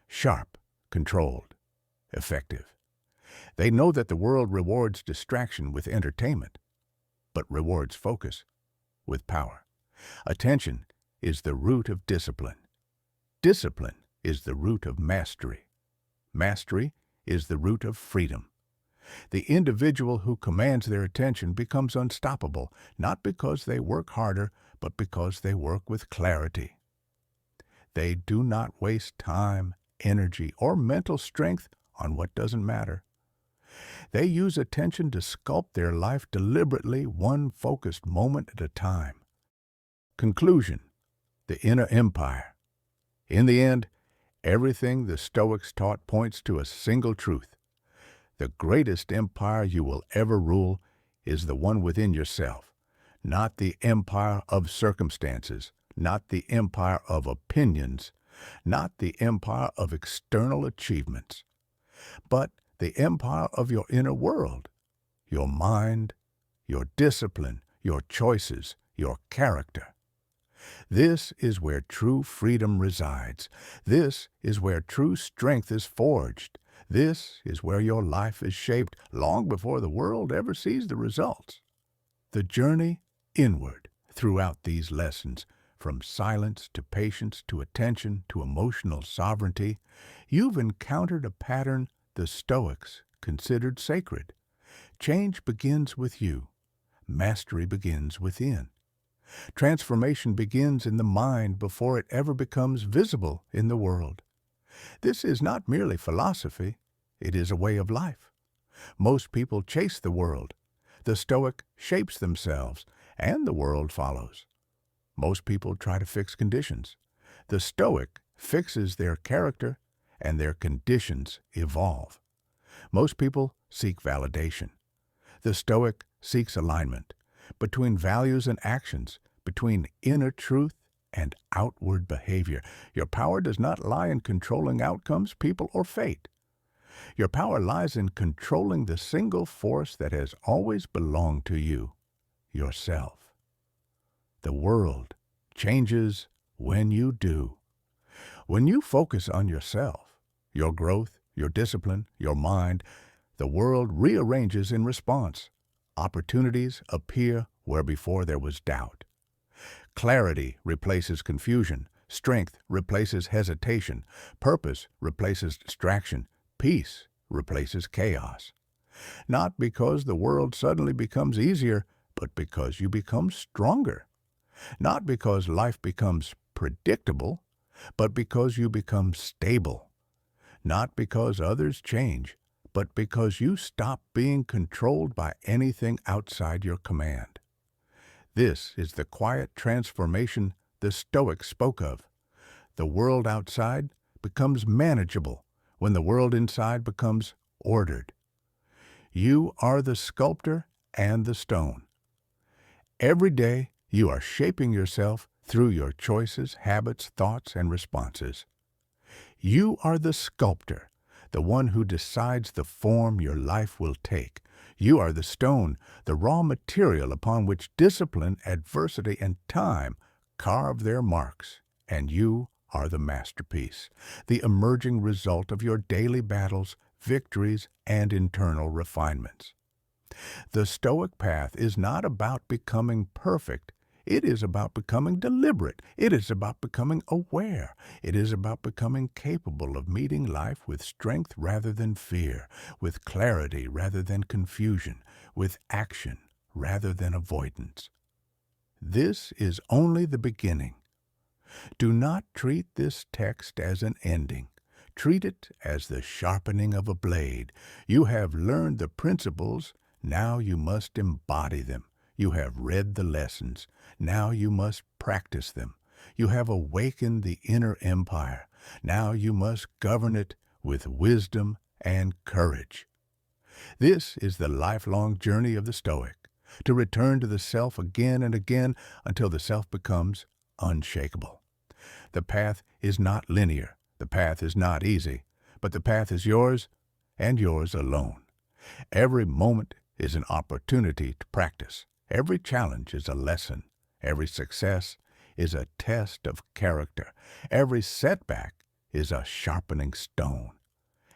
sharp, controlled, effective. They know that the world rewards distraction with entertainment, but rewards focus with power. Attention is the root of discipline. Discipline is the root of mastery. Mastery is the root of freedom. The individual who commands their attention becomes unstoppable, not because they work harder, but because they work with clarity. They do not waste time, energy, or mental strength on what doesn't matter. They use attention to sculpt their life deliberately, one focused moment at a time. Conclusion: the inner empire. In the end, everything the Stoics taught points to a single truth. The greatest empire you will ever rule is the one within yourself, not the empire of circumstances, not the empire of opinions, not the empire of external achievements, but the empire of your inner world, your mind, your discipline, your choices, your character. This is where true freedom resides. This is where true strength is forged. This is where your life is shaped long before the world ever sees the results. The journey inward throughout these lessons, from silence to patience to attention to emotional sovereignty, you've encountered a pattern the Stoics considered sacred. Change begins with you. Mastery begins within. Transformation begins in the mind before it ever becomes visible in the world. This is not merely philosophy, it is a way of life. Most people chase the world. The Stoic shapes themselves, and the world follows. Most people try to fix conditions. The Stoic fixes their character, and their conditions evolve. Most people seek validation. The Stoic seeks alignment between values and actions, between inner truth and outward behavior. Your power does not lie in controlling outcomes, people, or fate. Your power lies in controlling the single force that has always belonged to you, yourself. The world changes when you do. When you focus on yourself, your growth, your discipline, your mind, the world rearranges in response. Opportunities appear where before there was doubt. Clarity replaces confusion. Strength replaces hesitation. Purpose replaces distraction. Peace replaces chaos. Not because the world suddenly becomes easier, but because you become stronger. Not because life becomes predictable, but because you become stable. Not because others change, but because you stop being controlled by anything outside your command. This is the quiet transformation the Stoics spoke of. The world outside becomes manageable when the world inside becomes ordered. You are the sculptor and the stone. Every day you are shaping yourself through your choices, habits, thoughts, and responses. You are the sculptor, the one who decides the form your life will take. You are the stone, the raw material upon which discipline, adversity, and time carve their marks. And you are the masterpiece, the emerging result of your daily battles, victories, and internal refinements. The Stoic path is not about becoming perfect. It is about becoming deliberate. It is about becoming aware. It is about becoming capable of meeting life with strength rather than fear, with clarity rather than confusion, with action rather than avoidance. This is only the beginning. Do not treat this text as an ending. Treat it as the sharpening of a blade. You have learned the principles, now you must embody them. You have read the lessons, now you must practice them. You have awakened the inner empire, now you must govern it with wisdom and courage. This is the lifelong journey of the Stoic, to return to the self again and again until the self becomes unshakable. The path is not linear, the path is not easy, but the path is yours and yours alone. Every moment is an opportunity to practice. Every challenge is a lesson. Every success is a test of character. Every setback is a sharpening stone.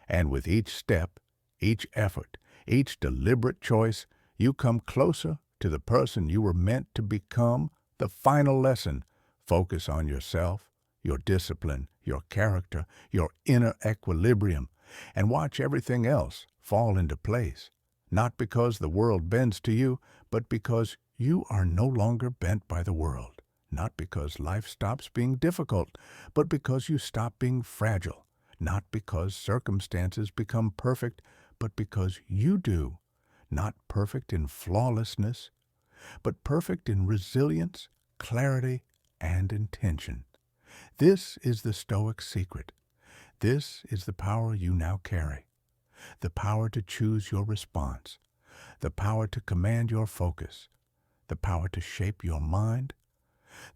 And with each step, each effort, each deliberate choice, you come closer to the person you were meant to become. The final lesson: focus on yourself, your discipline, your character, your inner equilibrium, and watch everything else fall into place. Not because the world bends to you, but because you are no longer bent by the world. Not because life stops being difficult, but because you stop being fragile. Not because circumstances become perfect, but because you do. Not perfect in flawlessness, but perfect in resilience, clarity, and intention. This is the Stoic secret. This is the power you now carry. The power to choose your response. The power to command your focus. The power to shape your mind.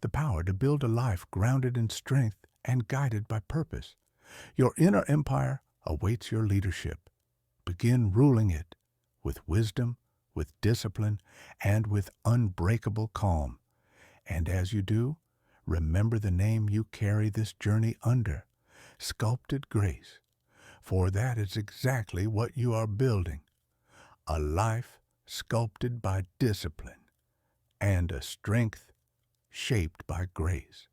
The power to build a life grounded in strength and guided by purpose. Your inner empire awaits your leadership. Begin ruling it with wisdom, with discipline, and with unbreakable calm. And as you do, remember the name you carry this journey under: sculpted grace. For that is exactly what you are building: a life sculpted by discipline and a strength shaped by grace.